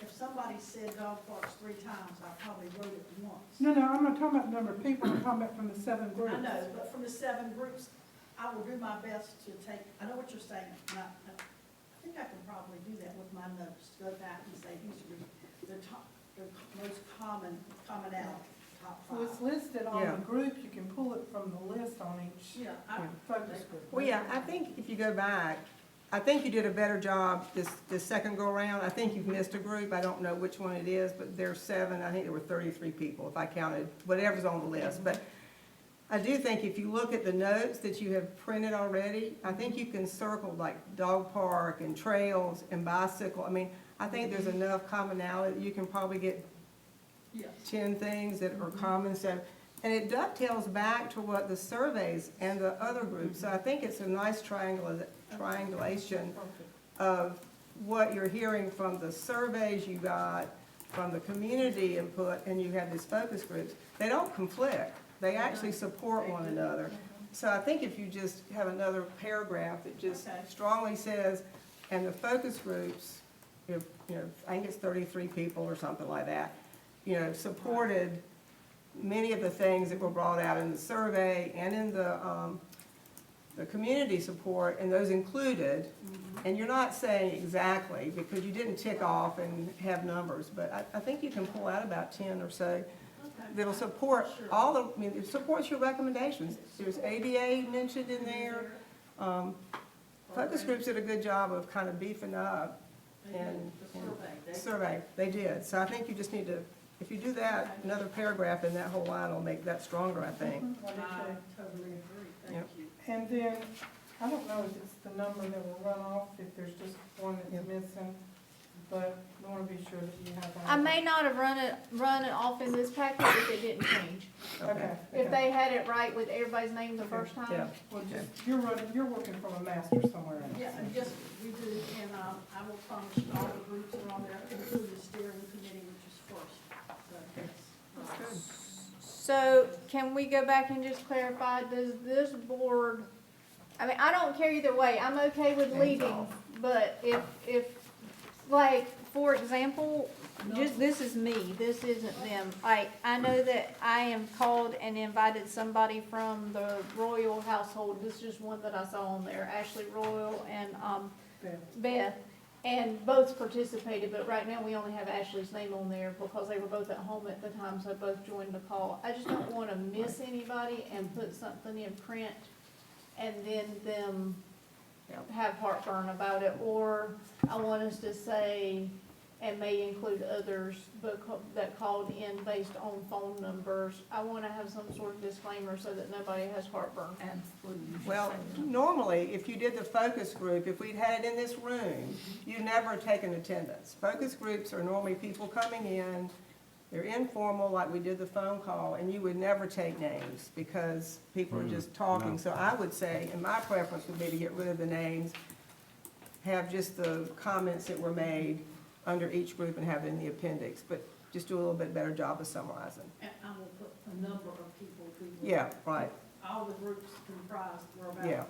S10: if somebody said dog parks 3 times, I probably wrote it once.
S4: no, I'm not talking about the number of people, I'm talking about from the 7 groups.
S10: I know, but from the 7 groups, I will do my best to take, I know what you're saying, and I think I can probably do that with my notes, go back and say, these are the most commonality, top 5.
S4: So it's listed on
S2: Yeah.
S4: the group, you can pull it from the list on each
S10: Yeah,
S4: focus group.
S2: Well, yeah, I think if you go back, I think you did a better job this second go around. I think you've missed a group. I don't know which one it is, but there's 7. I think there were 33 people if I counted whatever's on the list. But I do think if you look at the notes that you have printed already, I think you can circle like dog park and trails and bicycle. I mean, I think there's enough commonality. You can probably get
S10: yes.
S2: 10 things that are common, so, and it dovetails back to what the surveys and the other groups, so I think it's a nice triangulation of what you're hearing from the surveys you got, from the community input, and you have these focus groups. They don't conflict, they actually support one another. So I think if you just have another paragraph that just
S10: Okay.
S2: strongly says, and the focus groups, if, you know, I think it's 33 people or something like that, you know, supported many of the things that were brought out in the survey and in the community support, and those included, and you're not saying exactly, because you didn't tick off and have numbers, but I think you can pull out about 10 or so
S10: Okay.
S2: that'll support all the, I mean, it supports your recommendations. There's ADA mentioned in there. Focus groups did a good job of kind of beefing up and survey, they did. So I think you just need to, if you do that, another paragraph in that whole line will make that stronger, I think.
S10: I totally agree, thank
S2: Yep.
S10: you.
S4: And then, I don't know if it's the number that will run off, if there's just one that's missing, but I want to be sure that you have that.
S5: I may not have run it off in this packet if it didn't change.
S4: Okay.
S5: If they had it right with everybody's name the first
S2: Yeah.
S5: time.
S4: Well, just, you're working from a master somewhere else.
S10: Yeah, and yes, we do, and I will promise you all the groups are on there, including the steering committee, which is first. So, yes.
S5: So can we go back and just clarify, does this board, I mean, I don't care either way, I'm okay with leading, but if, like, for example, just, this is me, this isn't them. Like, I know that I am called and invited somebody from the Royal household, this is just one that I saw on there, Ashley Royal and, Beth. And both participated, but right now we only have Ashley's name on there because they were both at home at the time, so both joined the call. I just don't want to miss anybody and put something in print and then them have heartburn about it, or I want us to say, and may include others that called in based on phone numbers. I wanna have some sort of disclaimer so that nobody has heartburn.
S8: Absolutely.
S2: Well, normally, if you did the focus group, if we'd had it in this room, you'd never take an attendance. Focus groups are normally people coming in, they're informal, like we did the phone call, and you would never take names because people are just talking.
S6: no.
S2: So I would say, and my preference would be to get rid of the names, have just the comments that were made under each group and have it in the appendix, but just do a little bit better job of summarizing.
S10: And I will put a number of people who. were-
S2: Yeah, right,
S10: All the groups comprised were about.
S2: yeah.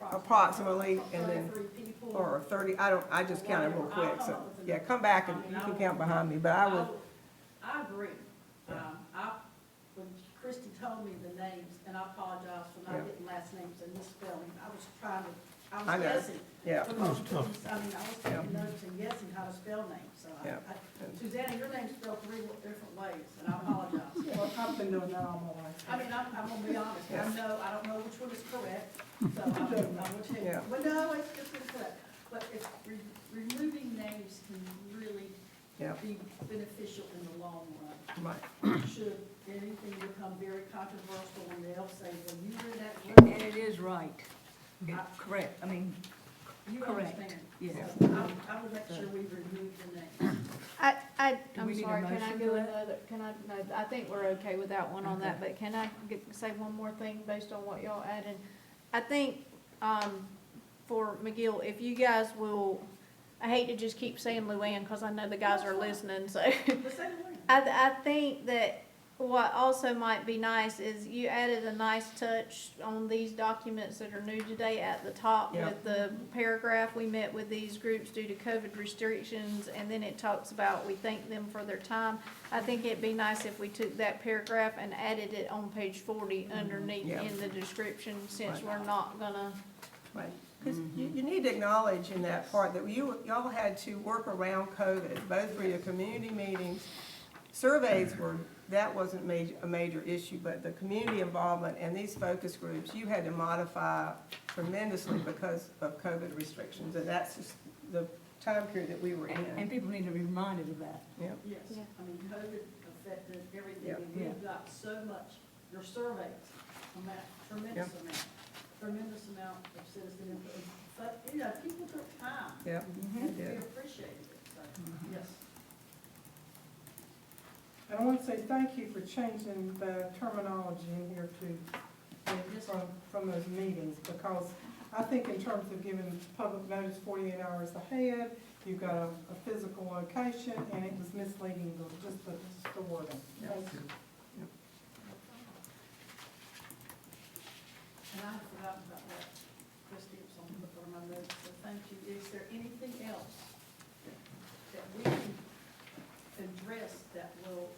S2: Approximately, and then,
S10: 33 people.
S2: or 30, I just counted real quick,
S10: I'll come
S2: so,
S10: up with a
S2: yeah,
S10: number.
S2: come back and you can count behind me, but I would,
S10: I agree. When Christie told me the names, and I apologize for
S2: Yeah.
S10: not getting last names and misspelling, I was trying to, I
S2: I
S10: was
S2: know.
S10: guessing.
S2: yeah.
S10: Because,
S1: That was
S10: I mean, I was taking notes and guessing how to spell names, so
S2: Yeah.
S10: Susanna, your name's spelled 3 different ways, and I apologize.
S4: Well, I've been doing that all my life.
S10: I mean, I'm gonna be honest,
S2: Yeah.
S10: I don't know which one is correct, so I will tell you.
S2: Yeah.
S10: Well, no, it's incorrect, but it's, removing names can really
S2: Yeah.
S10: be beneficial in the long run.
S2: Right,
S10: Should anything become very controversial, and they'll say, well, you did that,
S8: And it is right. Correct, I mean,
S10: you
S8: correct.
S10: understand.
S8: Yes.
S10: So I will make sure we remove the name.
S8: Do we
S5: I'm
S8: need a
S5: sorry, can I
S8: motion
S5: go
S8: for that?
S5: another, no, I think we're okay with that one on that, but can I say one more thing based on what y'all added? I think, for McGill, if you guys will, I hate to just keep saying Luann, cause I know the guys are listening, so.
S10: The same way.
S5: I think that what also might be nice is you added a nice touch on these documents that are new today at the top
S2: Yeah.
S5: with the paragraph, we met with these groups due to COVID restrictions, and then it talks about we thank them for their time. I think it'd be nice if we took that paragraph and added it on page 40 underneath
S2: Yeah.
S5: in the description, since
S2: Right.
S5: we're not gonna,
S2: right. Because you need to acknowledge in that part that y'all had to work around COVID, both for your community meetings. Surveys that wasn't a major issue, but the community involvement and these focus groups, you had to modify tremendously because of COVID restrictions, and that's just the time period that we were
S8: And
S2: in.
S8: people need to be reminded of that.
S2: Yeah,
S10: Yes,
S5: Yeah.
S10: I mean, COVID affected everything,
S2: Yeah.
S10: and we've got so much, your surveys, tremendous amount of citizen input. But, people took time,
S2: yeah,
S10: and we
S2: yeah.
S10: appreciated it, so, yes.
S4: And I want to say thank you for changing the terminology in here from those meetings, because I think in terms of giving public notice 48 hours ahead, you've got a physical location, and it was misleading, just the wording.
S2: Yeah.
S4: Thank you.
S10: And I had forgotten about that, Christie, it was on one of my notes, so thank you. Is there anything else that we can address that will?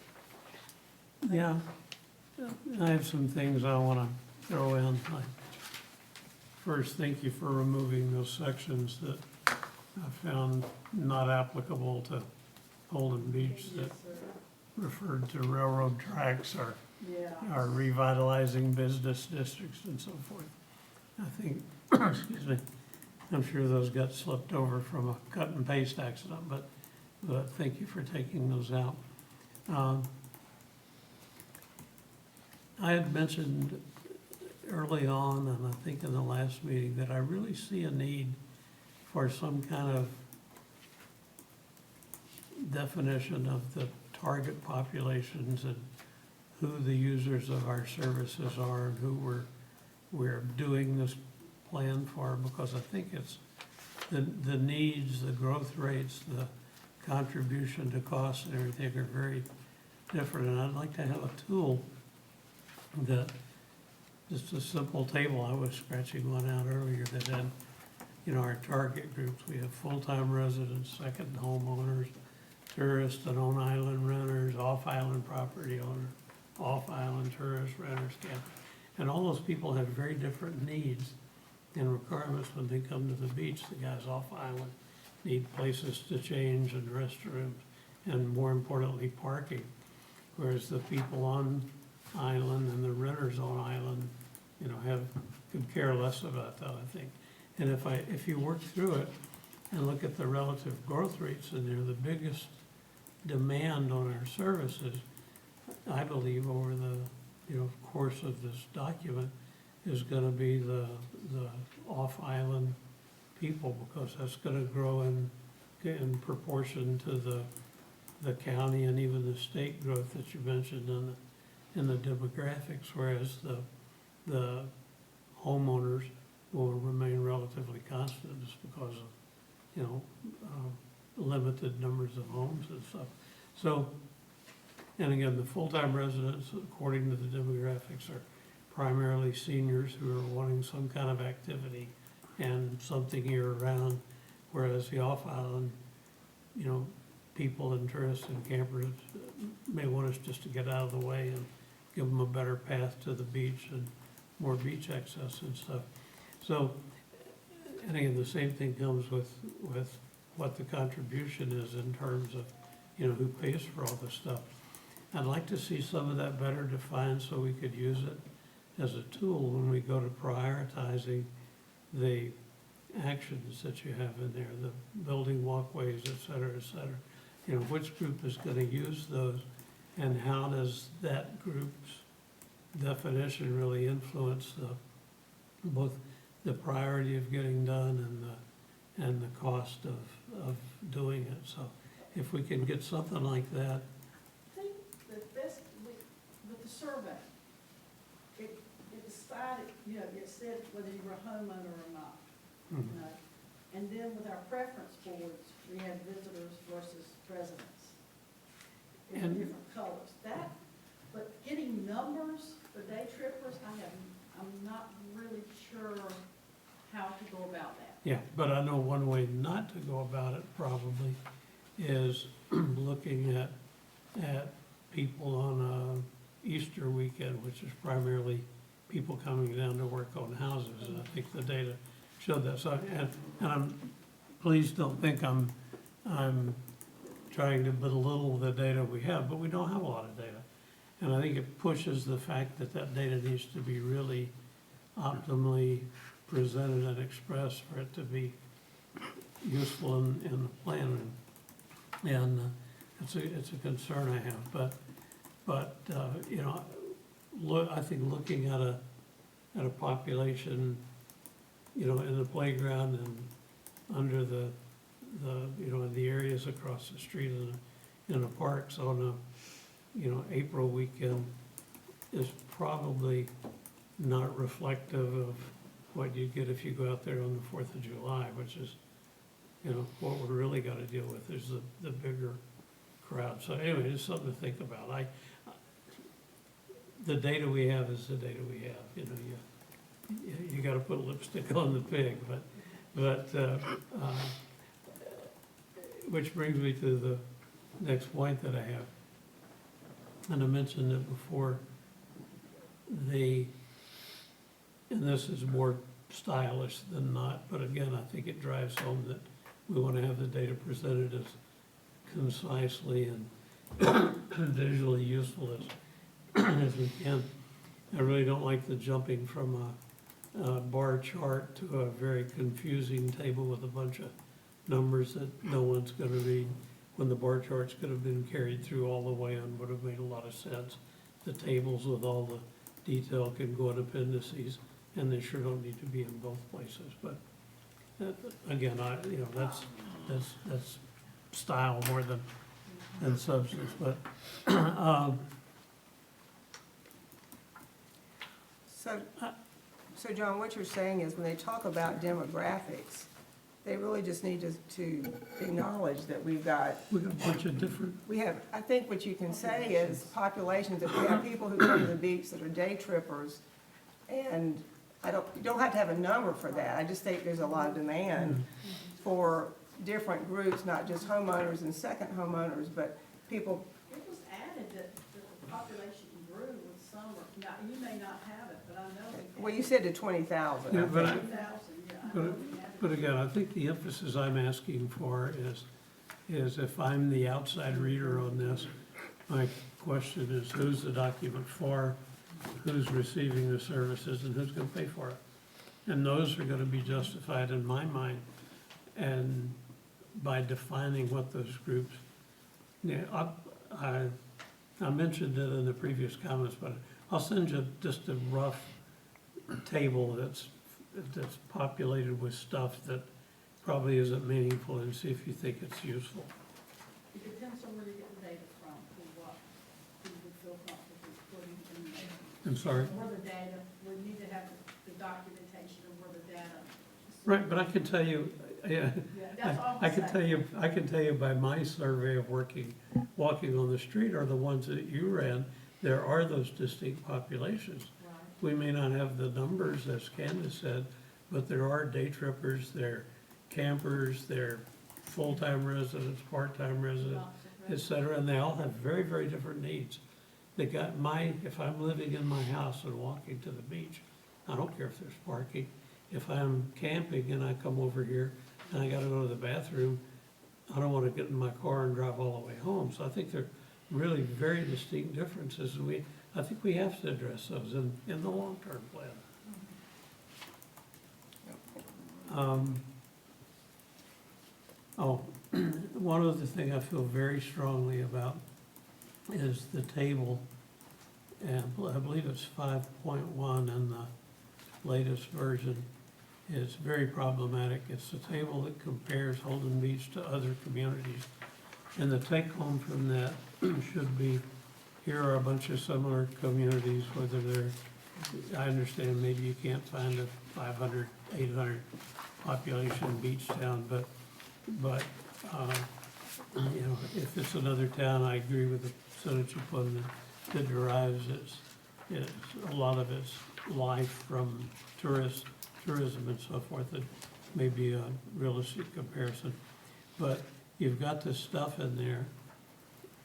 S1: Yeah, I have some things I wanna throw in. First, thank you for removing those sections that I found not applicable to Holden Beach that
S10: Yes, sir.
S1: referred to railroad tracks or
S10: Yeah.
S1: are revitalizing business districts and so forth. I think, excuse me, I'm sure those got slipped over from a cut and paste accident, but thank you for taking those out. I had mentioned early on, and I think in the last meeting, that I really see a need for some kind of definition of the target populations and who the users of our services are and who we're doing this plan for, because I think it's the needs, the growth rates, the contribution to costs and everything are very different, and I'd like to have a tool that, just a simple table, I was scratching one out earlier that had, our target groups. We have full-time residents, second homeowners, tourists and on-island renters, off-island property owners, off-island tourists, renters, campers. And all those people have very different needs and requirements when they come to the beach. The guys off-island need places to change and restrooms, and more importantly, parking. Whereas the people on island and the renters on island, could care less about that, I think. And if you work through it and look at the relative growth rates, and they're the biggest demand on our services, I believe, over the, course of this document, is gonna be the off-island people, because that's gonna grow in proportion to the county and even the state growth that you mentioned in the demographics, whereas the homeowners will remain relatively constant just because of, limited numbers of homes and stuff. So, and again, the full-time residents, according to the demographics, are primarily seniors who are wanting some kind of activity and something year-round, whereas the off-island, people and tourists and campers may want us just to get out of the way and give them a better path to the beach and more beach access and stuff. So, and again, the same thing comes with what the contribution is in terms of, who pays for all this stuff. I'd like to see some of that better defined so we could use it as a tool when we go to prioritizing the actions that you have in there, the building walkways, et cetera, which group is gonna use those, and how does that group's definition really influence both the priority of getting done and the cost of doing it. So if we can get something like that,
S10: I think the best, with the survey, it decided, it said whether you were a homeowner or not, And then with our preference boards, we had visitors versus residents in
S1: And-
S10: different colors. But getting numbers for day trippers, I'm not really sure how to go about that.
S1: yeah, but I know one way not to go about it probably is looking at people on a Easter weekend, which is primarily people coming down to work on houses, and I think the data showed that. So, and please don't think I'm trying to belittle the data we have, but we don't have a lot of data. And I think it pushes the fact that data needs to be really optimally presented and expressed for it to be useful in the plan. And it's a concern I have, but I think looking at a population, in the playground and under in the areas across the street in the parks on April weekend is probably not reflective of what you get if you go out there on the 4th of July, which is, what we're really gotta deal with is the bigger crowd. So anyway, it's something to think about. The data we have is the data we have, you gotta put lipstick on the pig, but which brings me to the next point that I have. And I mentioned it before, and this is more stylish than not, but again, I think it drives home that we wanna have the data presented as concisely and visually useful as we can. I really don't like the jumping from a bar chart to a very confusing table with a bunch of numbers that no one's gonna read, when the bar charts could have been carried through all the way and would have made a lot of sense. The tables with all the detail can go in appendices, and they sure don't need to be in both places, but again, that's style more than substance, but,
S2: So John, what you're saying is when they talk about demographics, they really just need to acknowledge that we've got,
S1: we got a bunch of different,
S2: I think what you can say is populations, if we have people who come to the beach that are day trippers, and you don't have to have a number for that, I just think there's a lot of demand for different groups, not just homeowners and second homeowners, but people.
S10: It was added that the population grew with summer. Now, you may not have it, but I know.
S2: Well, you said to 20,000.
S1: Yeah, but I-
S10: 20,000, yeah. I know we have it.
S1: but again, I think the emphasis I'm asking for is if I'm the outside reader on this, my question is, who's the document for, who's receiving the services, and who's gonna pay for it? And those are gonna be justified in my mind, and by defining what those groups, yeah, I mentioned it in the previous comments, but I'll send you just a rough table that's populated with stuff that probably isn't meaningful, and see if you think it's useful.
S10: It depends on where you get the data from, for what you would feel comfortable putting in there.
S1: I'm sorry?
S10: Where the data, we need to have the documentation of where the data.
S1: Right, but I can tell you, yeah,
S10: Yeah, that's all
S1: I
S10: I'm
S1: can
S10: saying.
S1: I can tell you by my survey of walking on the street are the ones that you ran, there are those distinct populations.
S10: Right.
S1: We may not have the numbers, as Candace said, but there are day trippers, there are campers, there are full-time residents, part-time residents, et cetera, and they all have very, very different needs. If I'm living in my house and walking to the beach, I don't care if there's parking. If I'm camping and I come over here and I gotta go to the bathroom, I don't wanna get in my car and drive all the way home. So I think they're really very distinct differences, and I think we have to address those in the long-term plan. One other thing I feel very strongly about is the table, and I believe it's 5.1 in the latest version, is very problematic. It's the table that compares Holden Beach to other communities. And the take-home from that should be, here are a bunch of similar communities, whether they're, I understand maybe you can't find a 500, 800 population beach town, but, you know, if it's another town, I agree with the sentence you put in it, that derives a lot of its life from tourism and so forth, that may be a realistic comparison. But you've got this stuff in there,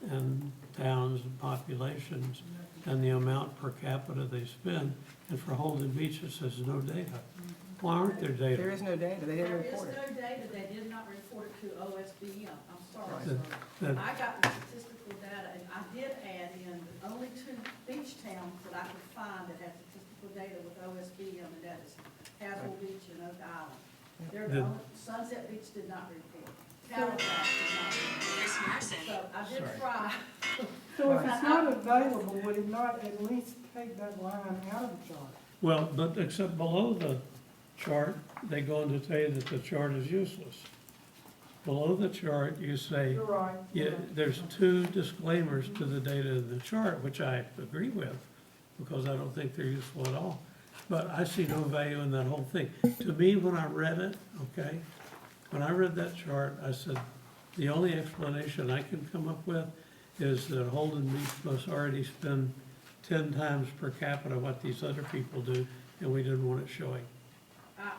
S1: and towns and populations, and the amount per capita they spend, and for Holden Beach, it says no data. Why aren't there data?
S2: There is no data, they didn't
S10: There is
S2: report it.
S10: no data, they did not report it to OSBM, I'm sorry,
S2: Right.
S10: sir.
S1: That-
S10: I got the statistical data, and I did add in the only two beach towns that I could find that had statistical data with OSBM, and that is Castle Beach and Oak Island. They're the
S1: The-
S10: only, Sunset Beach did not report, Halifax did not report. So I did
S1: Sorry.
S10: try.
S4: So if it's not available, would it not at least take that line out of the chart?
S1: Well, but except below the chart, they go on to tell you that the chart is useless. Below the chart, you say,
S4: You're right.
S1: yeah, there's two disclaimers to the data in the chart, which I agree with, because I don't think they're useful at all. But I see no value in that whole thing. To me, when I read it, okay, when I read that chart, I said, the only explanation I can come up with is that Holden Beach must already spend 10 times per capita what these other people do, and we didn't want it showing.
S10: I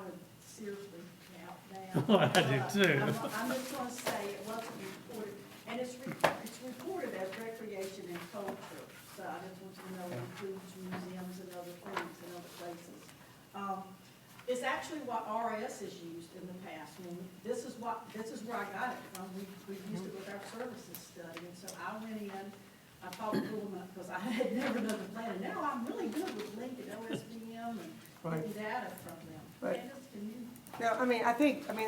S10: would seriously count down.
S1: I do too.
S10: I'm just gonna say it wasn't reported, and it's reported as recreation and culture. So I just want you to know it includes museums and other things and other places. It's actually what RS has used in the past. This is where I got it from. We used it with our services study, and so I went in, I thought it cool enough, because I had never done the plan, and now I'm really good with linking OSBM and getting data from them.
S2: Right.
S10: Candace, can you?
S2: No,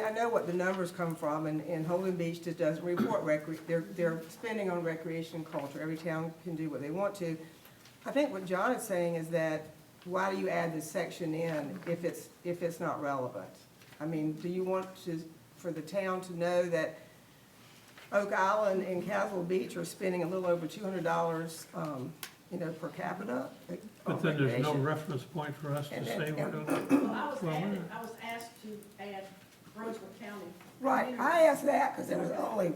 S2: I know what the numbers come from, and Holden Beach just doesn't report they're spending on recreation and culture. Every town can do what they want to. I think what John is saying is that, why do you add this section in if it's not relevant? I mean, do you want for the town to know that Oak Island and Castle Beach are spending a little over $200, per capita?
S1: But then there's no reference point for us to say we're doing it.
S10: Well, I was asked to add Brunswick County.
S2: Right, I asked that because there was only,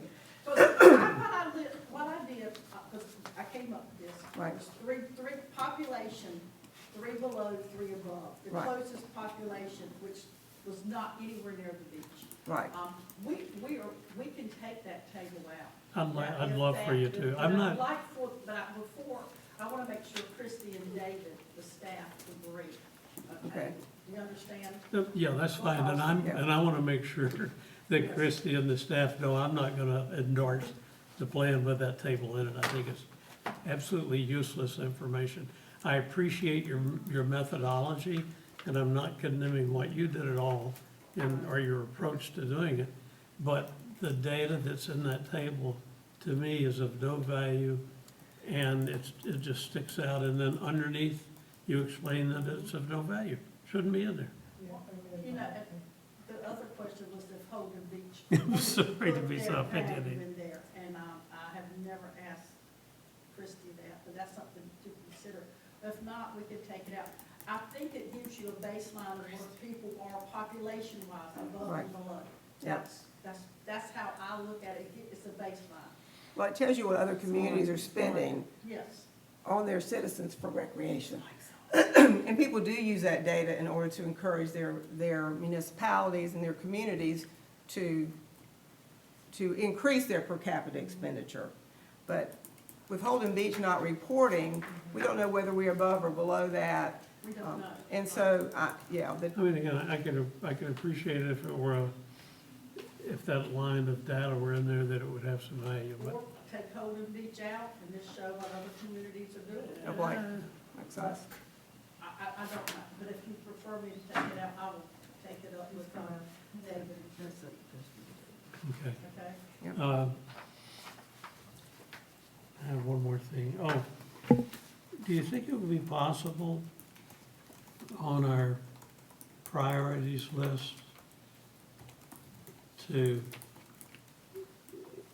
S10: What I did, because I came up with this,
S2: Right.
S10: was three population, 3 below, 3 above. The
S2: Right.
S10: closest population, which was not anywhere near the beach.
S2: right.
S10: We can take that table out.
S1: I'd love for you to. I'm not,
S10: Before, I want to make sure Christie and David, the staff, agree.
S2: Okay.
S10: Do you understand?
S1: yeah, that's fine, and I want to make sure that Christie and the staff know I'm not gonna endorse the plan with that table in it. I think it's absolutely useless information. I appreciate your methodology and I'm not condemning what you did at all, and, or your approach to doing it, but the data that's in that table, to me, is of no value, and it just sticks out, and then underneath, you explain that it's of no value, shouldn't be in there.
S10: You know, the other question was if Holden Beach.
S1: I'm sorry to be so
S10: Looked at
S1: opinionated.
S10: in there, and, I have never asked Christie that, but that's something to consider. If not, we could take it out. I think it gives you a baseline of where people are population-wise, above
S2: Right.
S10: and below.
S2: Yep.
S10: That's how I look at it, it's a baseline,
S2: Well, it tells you what other communities are spending
S10: yes.
S2: on their citizens for recreation. And people do use that data in order to encourage their municipalities and their communities to increase their per capita expenditure. But with Holden Beach not reporting, we don't know whether we're above or below that.
S10: We don't know.
S2: And so, yeah,
S1: I mean, again, I could appreciate it if it were if that line of data were in there, that it would have some value, but.
S10: Or take Holden Beach out and just show what other communities are doing.
S2: like us.
S10: I don't know, but if you prefer me to take it out, I will take it up with, David,
S1: Okay.
S10: okay?
S2: Yep.
S1: I have one more thing. Oh, do you think it would be possible on our priorities list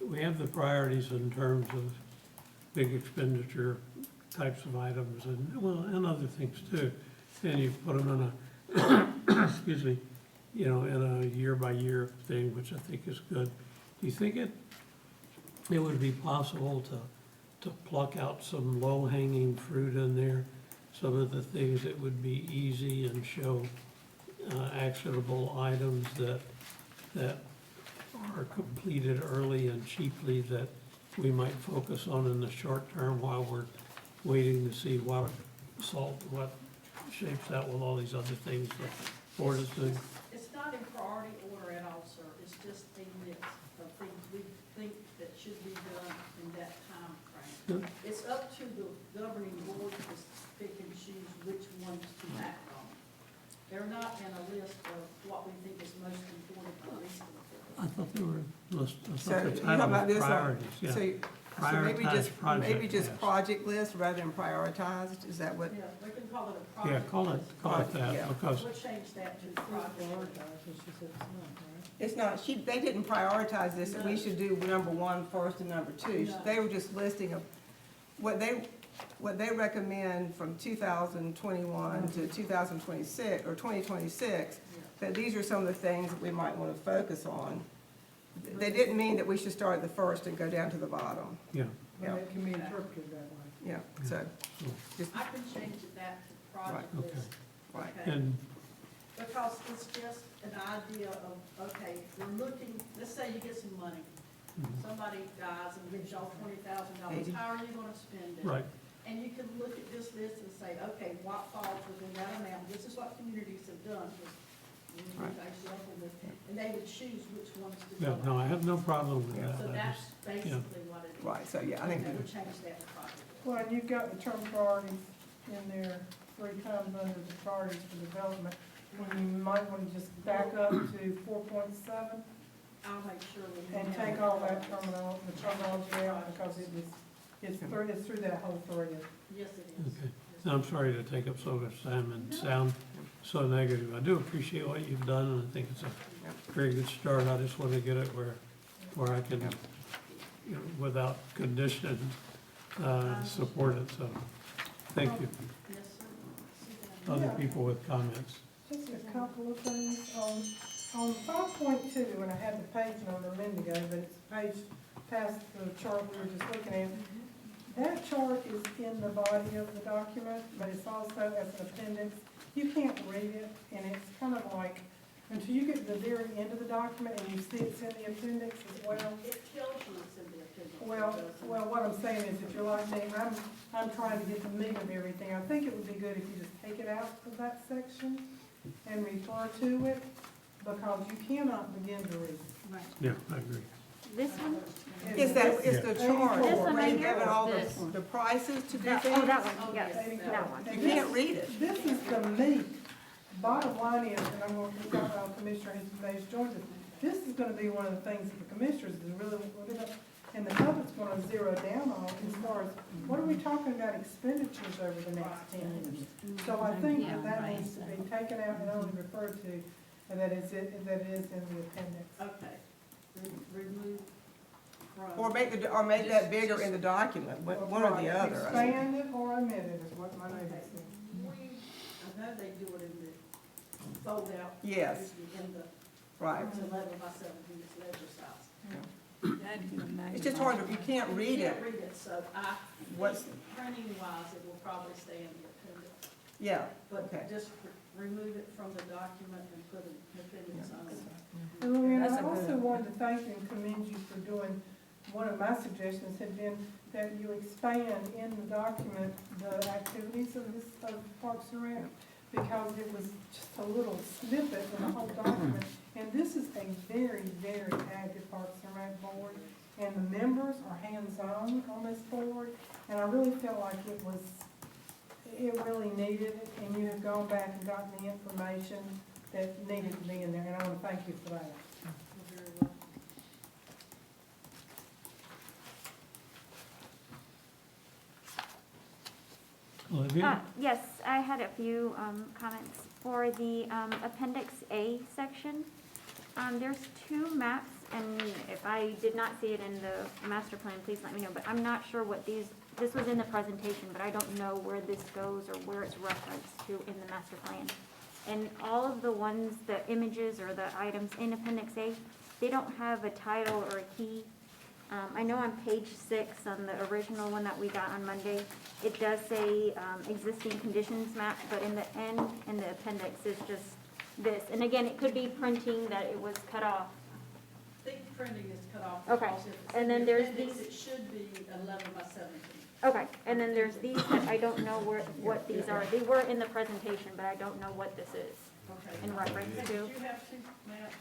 S1: we have the priorities in terms of big expenditure types of items and, well, and other things too. And you put them in a, excuse me, you know, in a year-by-year thing, which I think is good. Do you think it would be possible to pluck out some low-hanging fruit in there? Some of the things that would be easy and show actionable items that are completed early and cheaply that we might focus on in the short term while we're waiting to see what shapes out with all these other things that board is doing.
S10: It's not in priority order at all, sir. It's just a list of things we think that should be done in that time frame. It's up to the governing board to pick and choose which ones to act on. They're not in a list of what we think is most important or least important.
S1: I thought they were, I
S2: So
S1: thought the
S2: you're talking
S1: title
S2: about
S1: was
S2: this,
S1: priorities, yeah.
S2: so maybe
S1: Prioritize
S2: just,
S1: project
S2: maybe just
S1: list.
S2: project list rather than prioritized, is that what?
S10: Yeah, we can call it a
S1: Yeah,
S10: project.
S1: call it
S2: Project,
S1: that,
S2: yeah.
S1: because,
S10: We'll change that to project.
S2: It's not, they didn't prioritize this, that we should do number one first and number two.
S10: No.
S2: They were just listing of what they recommend from 2021 to 2026, or 2026, that these are some of the things that we might want to focus on. They didn't mean that we should start at the first and go down to the bottom.
S1: yeah.
S2: Yeah.
S4: It can be interpreted that way.
S2: Yeah, so, just,
S10: I can change that to project
S1: Right, okay.
S10: list.
S2: right.
S10: Okay?
S1: And,
S10: Because it's just an idea of, okay, we're looking, let's say you get some money. Somebody dies and gives y'all $20,000. How are you gonna spend it?
S1: right,
S10: And you can look at this list and say, okay, what falls within that amount? This is what communities have done.
S2: Right.
S10: And they would choose which ones to
S1: yeah,
S10: go.
S1: no, I have no problem with
S2: Yeah.
S1: that.
S10: So
S1: I
S10: that's
S1: just-
S10: basically what it is.
S2: Right, so yeah, I think,
S10: And they would change that to project.
S4: Well, and you've got the term priorities in there 3 times under the priorities for development, when you might want to just back up to 4.7
S10: I'll make sure we.
S4: and
S10: have
S4: take all that terminology out, because it's through that whole thread.
S10: Yes, it is.
S1: Okay. I'm sorry to take up so much time and sound so negative. I do appreciate what you've done, and I think it's a very good start. I just want to get it where I can, you know, without condition, support it, so, thank you.
S10: Yes, sir. Sit down.
S1: Other people with comments?
S4: Just a couple of things, on 5.2, and I had the page number a minute ago, but it's page past the chart we were just looking at. That chart is in the body of the document, but it's also as an appendix. You can't read it, and it's kind of like, until you get to the very end of the document and you see it's in the appendix as well.
S10: It tells you it's in the appendix.
S4: Well, what I'm saying is, if you're like me, I'm trying to get the meat of everything. I think it would be good if you just take it out of that section and refer to it, because you cannot begin to read it.
S10: Right.
S1: Yeah, I agree.
S7: This one?
S2: it's the chart,
S7: This one
S2: where
S7: right
S2: you
S7: here?
S2: give it all
S7: This
S2: the prices to do
S7: Oh,
S2: things.
S7: that one, yes,
S10: yes,
S7: that one.
S2: You can't read it.
S4: This is the meat bottom line is, and I'm going to talk about Commissioner Hayes joins us, this is gonna be one of the things that the commissioners is really, and the public's gonna zero down on as far as, what are we talking about expenditures over the next 10 years? So I think that needs to be taken out and only referred to, and that is in the appendix.
S10: Okay. Remove from.
S2: Or make that bigger in the document, one or the other.
S4: Expand it or omit it is what my neighbor
S10: Okay.
S4: said.
S10: I know they do it in the fold out.
S2: Yes.
S10: In the,
S2: Right.
S10: it's 11x17, it's ledger size.
S2: It's just hard, you can't read
S10: You
S2: it.
S10: can't read it, so
S2: What's,
S10: printing wise, it will probably stay in the appendix.
S2: yeah,
S10: But
S2: okay.
S10: just remove it from the document and put an appendix on it.
S4: And Luann,
S2: That's
S4: I
S2: a
S4: also
S2: good-
S4: wanted to thank you and commend you for doing, one of my suggestions had been that you expand in the document the activities of Parks and Rec, because it was just a little snippet in the whole document. And this is a very, very active Parks and Rec board, and the members are hands-on on this board, and I really felt like it really needed it, and you have gone back and gotten the information that needed to be in there, and I want to thank you for that.
S10: You're very welcome.
S1: Olivia?
S7: Yes, I had a few comments for the Appendix A section. There's two maps, and if I did not see it in the master plan, please let me know, but I'm not sure what this was in the presentation, but I don't know where this goes or where it's referenced to in the master plan. And all of the ones, the images or the items in Appendix A, they don't have a title or a key. I know on page 6, on the original one that we got on Monday, it does say existing conditions map, but in the end, in the appendix, is just this. And again, it could be printing that it was cut off.
S10: I think printing is cut off.
S7: Okay,
S10: because if it's
S7: and
S10: in
S7: then
S10: the
S7: there's
S10: appendix,
S7: these-
S10: It should be 11x17.
S7: Okay, and then there's these that I don't know what these are. They were in the presentation, but I don't know what this is
S10: Okay.
S7: in reference
S10: Did
S7: to.
S10: you have two maps?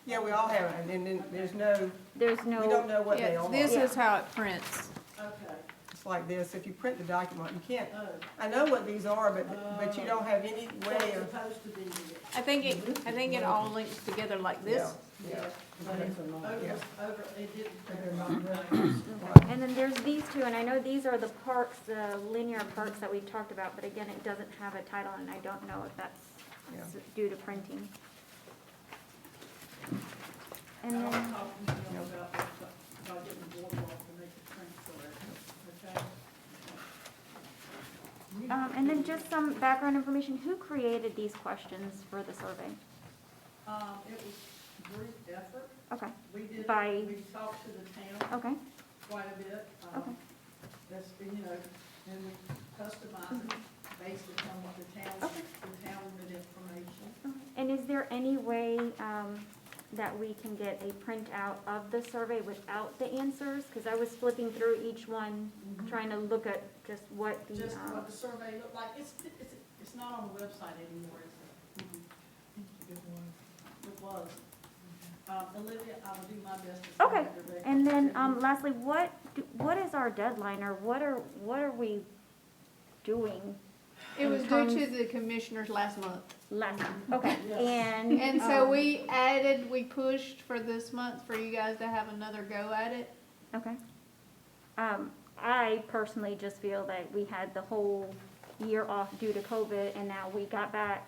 S2: Yeah, we all have it, and then there's no,
S7: There's
S2: we don't
S7: no,
S2: know what they
S5: Yeah,
S2: are.
S5: this is how it prints.
S10: Okay.
S2: It's like this, if you print the document, you can't,
S10: Oh,
S2: I know what these are, but you don't have any
S10: so
S2: way
S10: it's
S2: of,
S10: supposed to be here.
S5: I think it all links together like this.
S2: yeah.
S10: But it's over,
S2: Yeah.
S10: it didn't print.
S2: Right.
S7: and then there's these two, and I know these are the parks, the linear parks that we've talked about, but again, it doesn't have a title, and I don't know if that's
S2: Yeah.
S7: due to printing. And
S10: I'll
S7: then,
S10: talk to you about getting the boardwalk to make it print for it, okay?
S7: and then just some background information. Who created these questions for the survey?
S10: It was group effort.
S7: Okay,
S10: We did,
S7: By-
S10: we talked to the town
S7: okay,
S10: quite a bit.
S7: Okay.
S10: That's, and we customize it based upon what the town wanted information.
S7: and is there any way, that we can get a printout of the survey without the answers? Because I was flipping through each one, trying to look at just what the,
S10: Just what the survey looked like. It's not on the website anymore, is it? It was. Olivia, I will do my best to. send
S7: Okay,
S10: it directly
S7: and then,
S10: to you.
S7: lastly, what is our deadline, or what are we doing?
S5: It was
S7: in
S5: due
S7: terms-
S5: to the commissioners last month.
S7: Last, okay,
S10: Yes.
S7: and.
S5: And so we pushed for this month for you guys to have another go at it.
S7: Okay. I personally just feel that we had the whole year off due to COVID, and now we got back,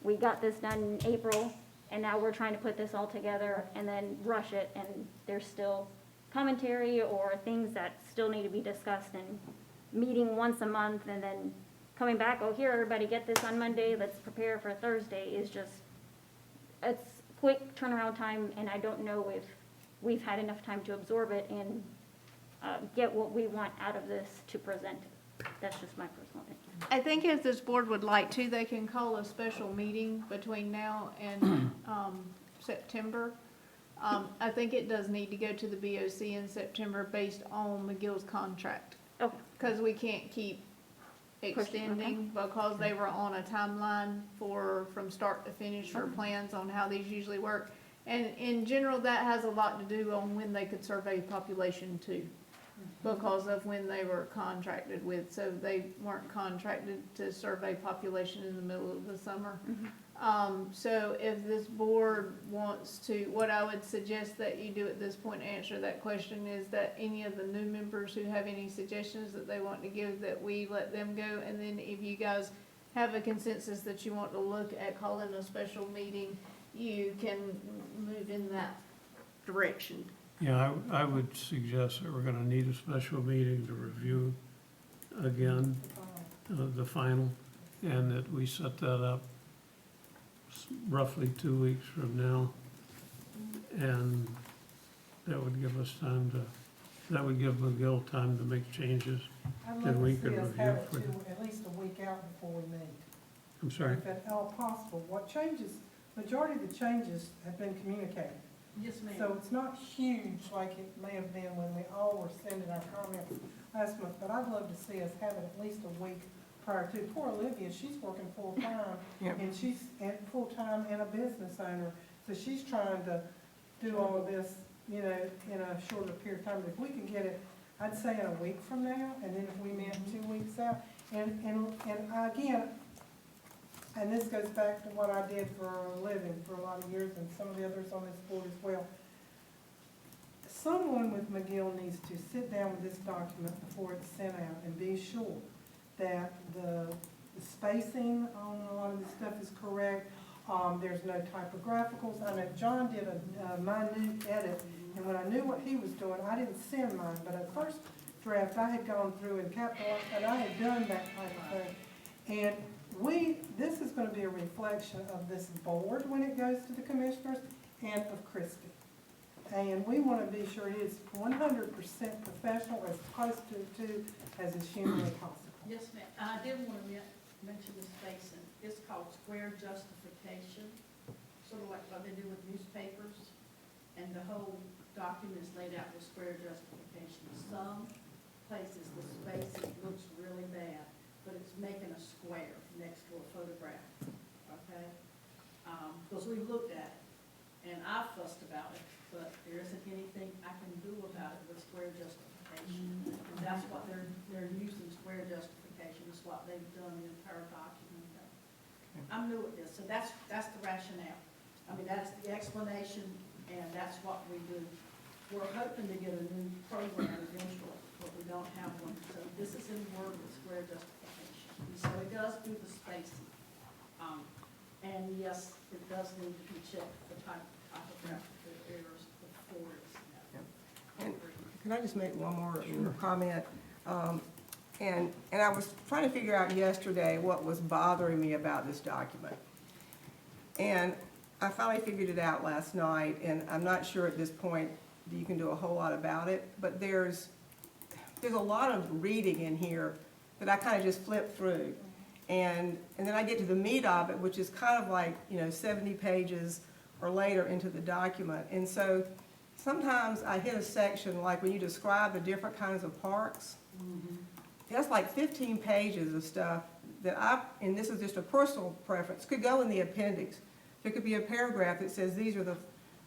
S7: we got this done in April, and now we're trying to put this all together and then rush it, and there's still commentary or things that still need to be discussed, and meeting once a month, and then coming back, oh, here, everybody get this on Monday, let's prepare for Thursday, is just, it's quick turnaround time, and I don't know if we've had enough time to absorb it and get what we want out of this to present. That's just my personal opinion.
S5: I think if this board would like to, they can call a special meeting between now and September. I think it does need to go to the BOC in September based on McGill's contract.
S7: Okay.
S5: Because we can't keep extending because they were on a timeline from start to finish for plans on how these usually work. And in general, that has a lot to do on when they could survey population too. because of when they were contracted with, so they weren't contracted to survey population in the middle of the summer. So if this board wants to, what I would suggest that you do at this point to answer that question is that any of the new members who have any suggestions that they want to give, that we let them go, and then if you guys have a consensus that you want to look at calling a special meeting, you can move in that direction.
S1: Yeah, I would suggest that we're gonna need a special meeting to review again, the final, and that we set that up roughly 2 weeks from now. And that would give us time to, that would give McGill time to make changes.
S4: I'd
S1: Then we
S4: like to
S1: could
S4: see us
S1: review
S4: have it
S1: for
S4: to
S1: the-
S4: at least a week out before we meet.
S1: I'm sorry?
S4: If at all possible. What changes, majority of the changes have been communicated.
S10: Yes, ma'am.
S4: So it's not huge like it may have been when we all were sending our comments last month, but I'd love to see us have it at least a week prior to. Poor Olivia, she's working full-time,
S2: Yep.
S4: and she's full-time and a business owner, so she's trying to do all of this, you know, in a shorter period of time. But if we can get it, I'd say in a week from now, and then if we meant 2 weeks out, and again, and this goes back to what I did for a living for a lot of years, and some of the others on this board as well. Someone with McGill needs to sit down with this document before it's sent out and be sure that the spacing on a lot of this stuff is correct. There's no typographicals. I know John did a minute edit, and when I knew what he was doing, I didn't send mine, but at first draft, I had gone through and capitalized, and I had done that type of thing. And this is gonna be a reflection of this board when it goes to the commissioners and of Christie. And we wanna be sure it is 100% professional, as close to as is humanly possible.
S10: Yes, ma'am. I did want to mention this spacing. It's called square justification, sort of like what they do with newspapers. And the whole document is laid out with square justification. Some places the spacing looks really bad, but it's making a square next to a photograph, okay? Because we looked at it, and I fussed about it, but there isn't anything I can do about it with square justification. And that's what they're using, square justification, is what they've done in the entire document. I'm new at this, so that's the rationale. I mean, that's the explanation, and that's what we do. We're hoping to get a new program eventually, but we don't have one. So this is in Word with square justification. And so it does do the spacing. And yes, it does need to be checked for typographical errors before it's.
S2: And can I just make one more comment? And I was trying to figure out yesterday what was bothering me about this document. And I finally figured it out last night, and I'm not sure at this point that you can do a whole lot about it, but there's a lot of reading in here that I kind of just flip through. And then I get to the meat of it, which is kind of like, 70 pages or later into the document. And so sometimes I hit a section, like when you describe the different kinds of parks, that's like 15 pages of stuff that and this is just a personal preference, could go in the appendix. There could be a paragraph that says these are the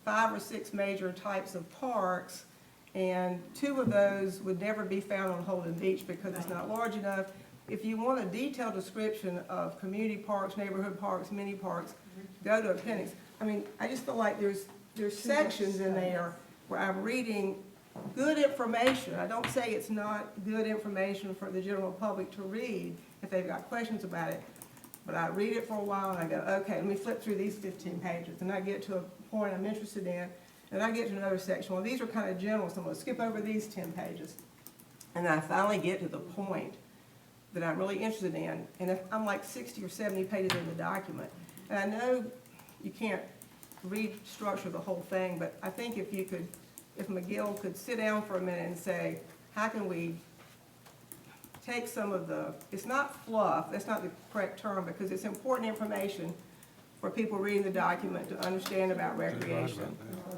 S2: 5 or 6 major types of parks, and 2 of those would never be found on Holden Beach because it's not large enough. If you want a detailed description of community parks, neighborhood parks, mini parks, go to appendix. I mean, I just feel like there's sections in there where I'm reading good information. I don't say it's not good information for the general public to read if they've got questions about it, but I read it for a while and I go, okay, let me flip through these 15 pages, and I get to a point I'm interested in, and I get to another section. Well, these are kind of general, so I'm gonna skip over these 10 pages. And then I finally get to the point that I'm really interested in, and if I'm like 60 or 70 pages in the document, and I know you can't restructure the whole thing, but I think if McGill could sit down for a minute and say, how can we take some of it's not fluff, that's not the correct term, because it's important information for people reading the document to understand about recreation.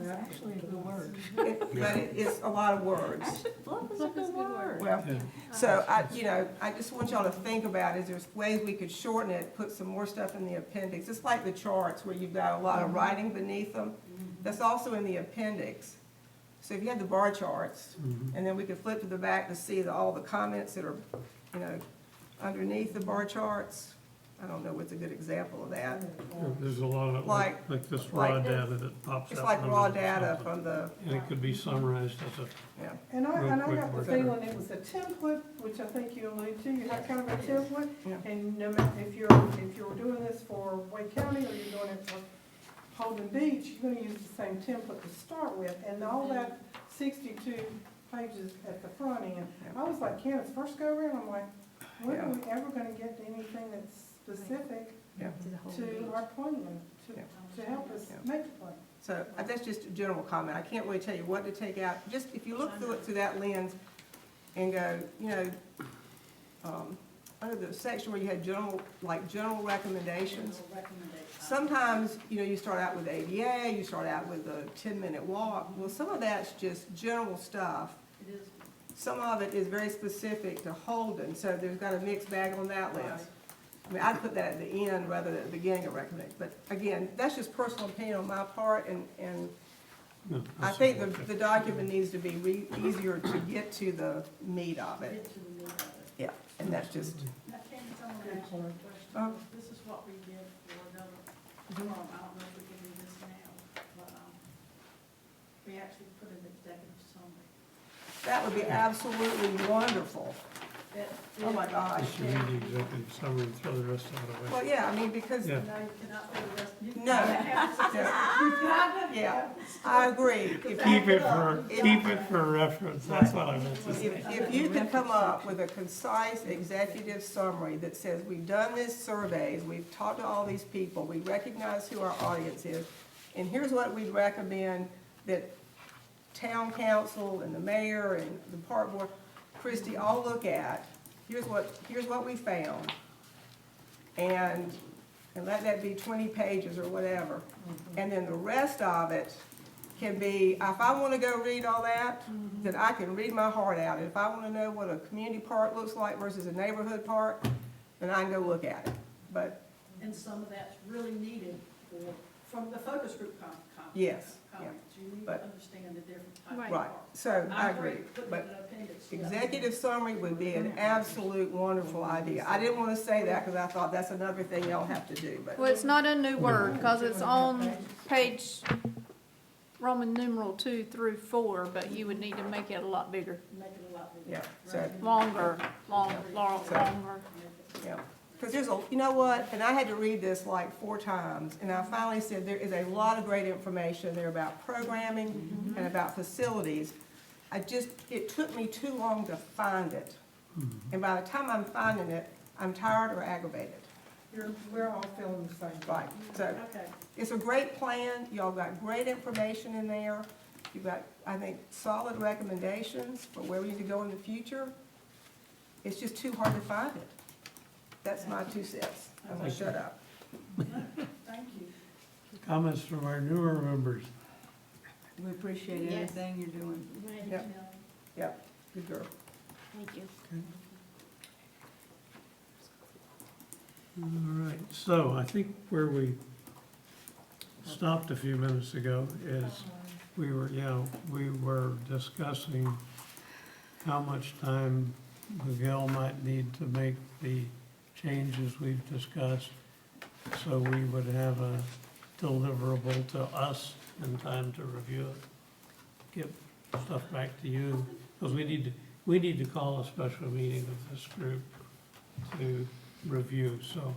S2: Actually, the word.
S1: Yeah.
S2: But it's a lot of words.
S7: Fluff is a good word.
S2: Well,
S1: Yeah.
S2: so I just want y'all to think about, is there's ways we could shorten it, put some more stuff in the appendix. It's like the charts where you've got a lot of writing beneath them. That's also in the appendix. So if you had the bar charts, and then we could flip to the back to see all the comments that are, you know, underneath the bar charts. I don't know what's a good example of that.
S1: There's a lot of, like this raw
S2: like
S1: data that pops out.
S2: It's like
S1: from
S2: raw
S1: it or
S2: data
S1: something.
S2: from the,
S1: And it could be summarized as a,
S2: yeah.
S4: And I
S1: Real quick,
S4: got the
S1: we're
S4: feeling it was a template, which I think you alluded to, you had kind of a template.
S2: Yeah.
S4: And no matter if you're doing this for Wake County or you're doing it for Holden Beach, you're gonna use the same template to start with. And all that 62 pages at the front end, I was like, Candace, first go around, I'm like, when are we ever gonna get to anything that's specific
S2: Yeah.
S4: to our plan,
S2: Yeah.
S4: to help us
S2: Yeah.
S4: make the plan?
S2: So that's just a general comment. I can't really tell you what to take out. Just if you look through it through that lens and go, you know, under the section where you had general recommendations, sometimes, you know, you start out with ADA, you start out with a 10-minute walk. Well, some of that's just general stuff.
S10: It is,
S2: Some of it is very specific to Holden, so there's got a mixed bag on that list. I mean, I'd put that at the end rather than at the beginning of recommendation. But again, that's just personal opinion on my part, and
S1: no,
S2: I
S1: that's
S2: think
S1: okay.
S2: the document needs to be easier to get to the meat of it.
S10: get to the meat of it.
S2: Yeah, and that's just,
S10: Now, Candace, I'm gonna ask you a
S2: Uh-huh.
S10: question. This is what we did for another firm. I don't know if we can do this now, but, we actually put an executive summary.
S2: that would be absolutely wonderful.
S10: That
S2: Oh, my
S10: is-
S2: gosh.
S1: Just read the executive summary and throw the rest of it away.
S2: Well, yeah, I mean, because,
S1: Yeah.
S10: No, you cannot do the rest. You
S2: No.
S10: have to- You gotta-
S2: yeah, I agree.
S1: Keep it for reference, that's what I meant to say.
S2: If you can come up with a concise executive summary that says, we've done these surveys, we've talked to all these people, we recognize who our audience is, and here's what we'd recommend that town council and the mayor and the park board, Christie, all look at, here's what we found. And let that be 20 pages or whatever. And then the rest of it can be, if I wanna go read all that, then I can read my heart out. If I wanna know what a community park looks like versus a neighborhood park, then I can go look at it. But,
S10: And some of that's really needed from the focus group comments.
S2: yes, yeah,
S10: Comments. You need
S2: but-
S10: to understand the different types of
S5: Right.
S2: right,
S10: parks.
S2: so I agree.
S10: Putting
S2: But
S10: it in an appendix, yes.
S2: executive summary would be an absolute wonderful idea. I didn't wanna say that, cause I thought that's another thing y'all have to do, but.
S5: Well, it's not a new word, because it's on page Roman numeral 2 through 4, but you would need to make it a lot bigger,
S10: Make it a lot bigger.
S2: Yeah, so,
S5: longer.
S2: yeah, because there's a, you know what, and I had to read this like 4 times, and I finally said, there is a lot of great information there about programming and about facilities. It took me too long to find it, and by the time I'm finding it, I'm tired or aggravated.
S4: We're all feeling the same.
S2: Right, so,
S10: Okay.
S2: it's a great plan, y'all got great information in there, you've got, I think, solid recommendations for where we need to go in the future. It's just too hard to find it. That's my 2 cents. I'm gonna shut up.
S10: Thank you.
S1: Comments from our newer members.
S8: We appreciate
S3: Yes.
S8: everything you're doing.
S10: Thank you,
S2: Yep.
S10: Melanie.
S2: Yep, good girl.
S3: Thank you.
S1: All right, so I think where we stopped a few minutes ago is we were discussing how much time Miguel might need to make the changes we've discussed, so we would have a deliverable to us in time to review it, get stuff back to you, because we need to call a special meeting of this group to review, so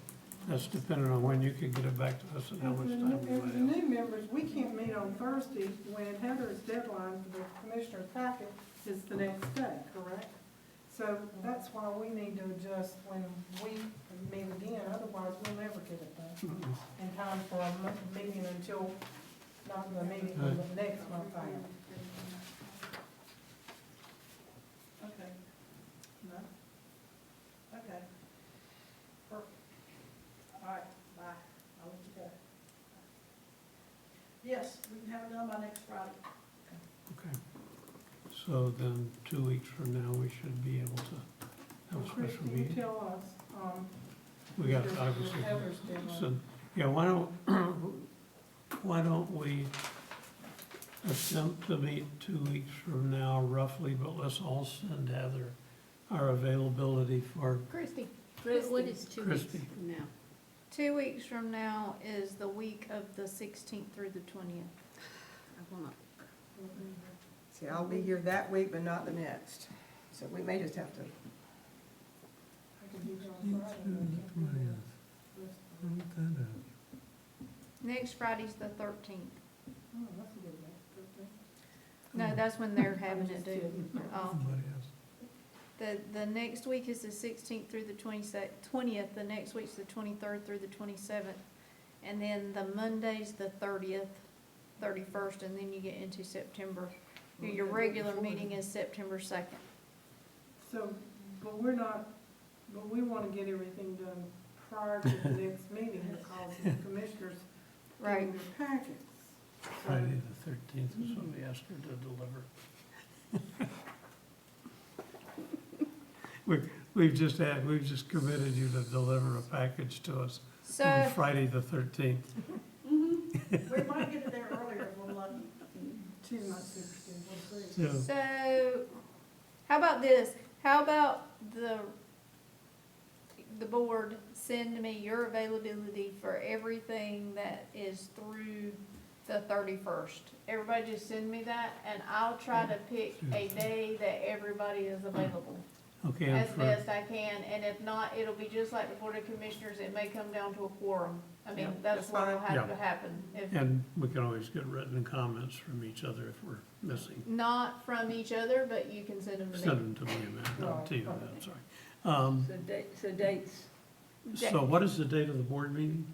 S1: that's dependent on when you can get it back to us and how much time we
S4: And the
S1: might have.
S4: new members, we can't meet on Thursday when Heather's deadline for the commissioner's packet is the next day, correct? So that's why we need to adjust when we meet again, otherwise we'll never get it done in time for a meeting until, not the meeting, but the next month.
S10: Okay. No? Okay. Perfect. All right, bye. I'll let you go. Yes, we can have it done by next Friday.
S1: Okay. So then, 2 weeks from now, we should be able to have a
S4: Chris,
S1: special
S4: can you
S1: meeting.
S4: tell us,
S1: We got,
S4: your
S1: obviously,
S4: Heather's deadline?
S1: so, yeah, why don't we attempt to meet 2 weeks from now roughly, but let's also have our availability for
S5: Christie,
S3: What is 2 weeks
S1: Christie.
S3: from now?
S5: 2 weeks from now is the week of the 16th through the 20th.
S3: I wanna,
S2: See, I'll be here that week, but not the next. So we may just have to,
S4: I can do it on Friday.
S5: Next Friday's the 13th.
S4: Oh, that's a good day.
S5: No, that's when they're having it due. Oh.
S1: somebody else.
S5: The next week is the 16th through the 20th, the next week's the 23rd through the 27th, and then the Monday's the 30th, 31st, and then you get into September. Your regular meeting is September 2nd.
S4: So, but we want to get everything done prior to the next meeting because the commissioners
S5: Right.
S4: getting their packets.
S1: Friday the 13th is when we asked her to deliver. We've just committed you to deliver a package to us on
S5: So,
S1: Friday the 13th.
S10: We might get it there earlier if we're lucky.
S4: She's not superstitious, we'll see.
S1: So,
S5: so, how about this? How about the board send me your availability for everything that is through the 31st? Everybody just send me that, and I'll try to pick a day that everybody is available
S1: okay, and
S5: as
S1: for,
S5: best I can, and if not, it'll be just like the Board of Commissioners, it may come down to a quorum. I mean,
S2: Yeah,
S5: that's
S2: that's
S5: what'll
S2: fine.
S5: have to
S1: Yeah.
S5: happen. If
S1: and we can always get written comments from each other if we're missing.
S5: not from each other, but you can send them to me.
S1: Send them to me, Matt, not to you,
S2: Right.
S1: I'm sorry.
S8: So dates,
S1: So what is the date of the board meeting?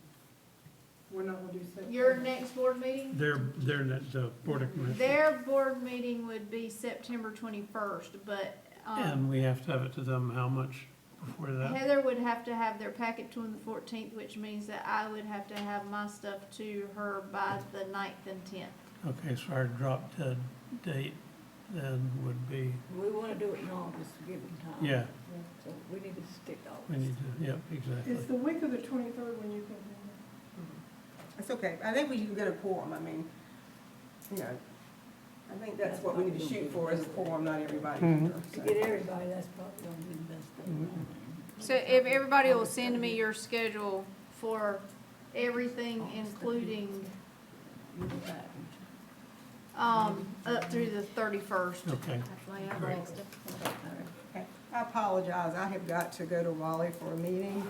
S4: We're not gonna do September.
S5: Your next board meeting?
S1: The Board of Commissioners.
S5: Their board meeting would be September 21st, but,
S1: And we have to have it to them how much before that?
S5: Heather would have to have their packet to on the 14th, which means that I would have to have my stuff to her by the 9th and 10th.
S1: Okay, so our drop dead date then would be,
S8: we want to do it in August, to give them time.
S1: yeah,
S8: So we need to stick to
S1: we
S8: August.
S1: need to, yep, exactly.
S4: It's the week of the 23rd when you can do
S2: it's okay. I think we can get a quorum. I mean, you know, I think that's what we need to shoot for is a quorum, not everybody. here,
S8: To
S2: so.
S8: get everybody, that's probably going to be the best thing.
S5: So if everybody will send me your schedule for everything, including, up through the 31st.
S1: Okay,
S3: actually, I
S1: Great.
S3: lost it.
S2: Okay. I apologize. I have got to go to Raleigh for a meeting.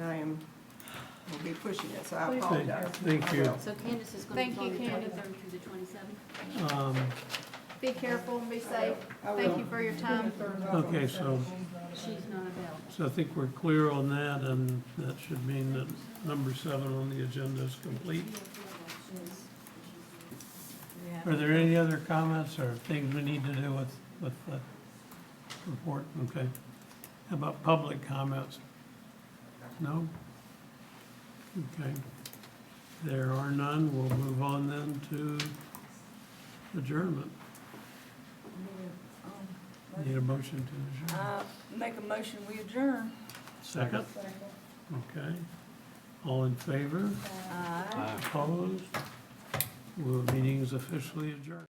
S2: And will be pushing it, so I
S5: Please.
S2: apologize.
S1: Thank you.
S2: I will.
S3: So Candace is gonna be
S5: Thank you,
S3: on the
S5: Candace.
S3: 23rd through the 27th?
S5: Be careful and be safe.
S2: I will.
S5: Thank you for your time.
S1: Okay, so,
S3: She's not available.
S1: so I think we're clear on that, and that should mean that number 7 on the agenda is complete. Are there any other comments or things we need to do with the report? Okay. How about public comments? No? Okay. There are none. We'll move on then to adjournment. Need a motion to adjourn?
S8: Make a motion, we adjourn.
S1: Second? Okay. All in favor?
S8: Aye.
S1: Opposed? Well, meeting is officially adjourned.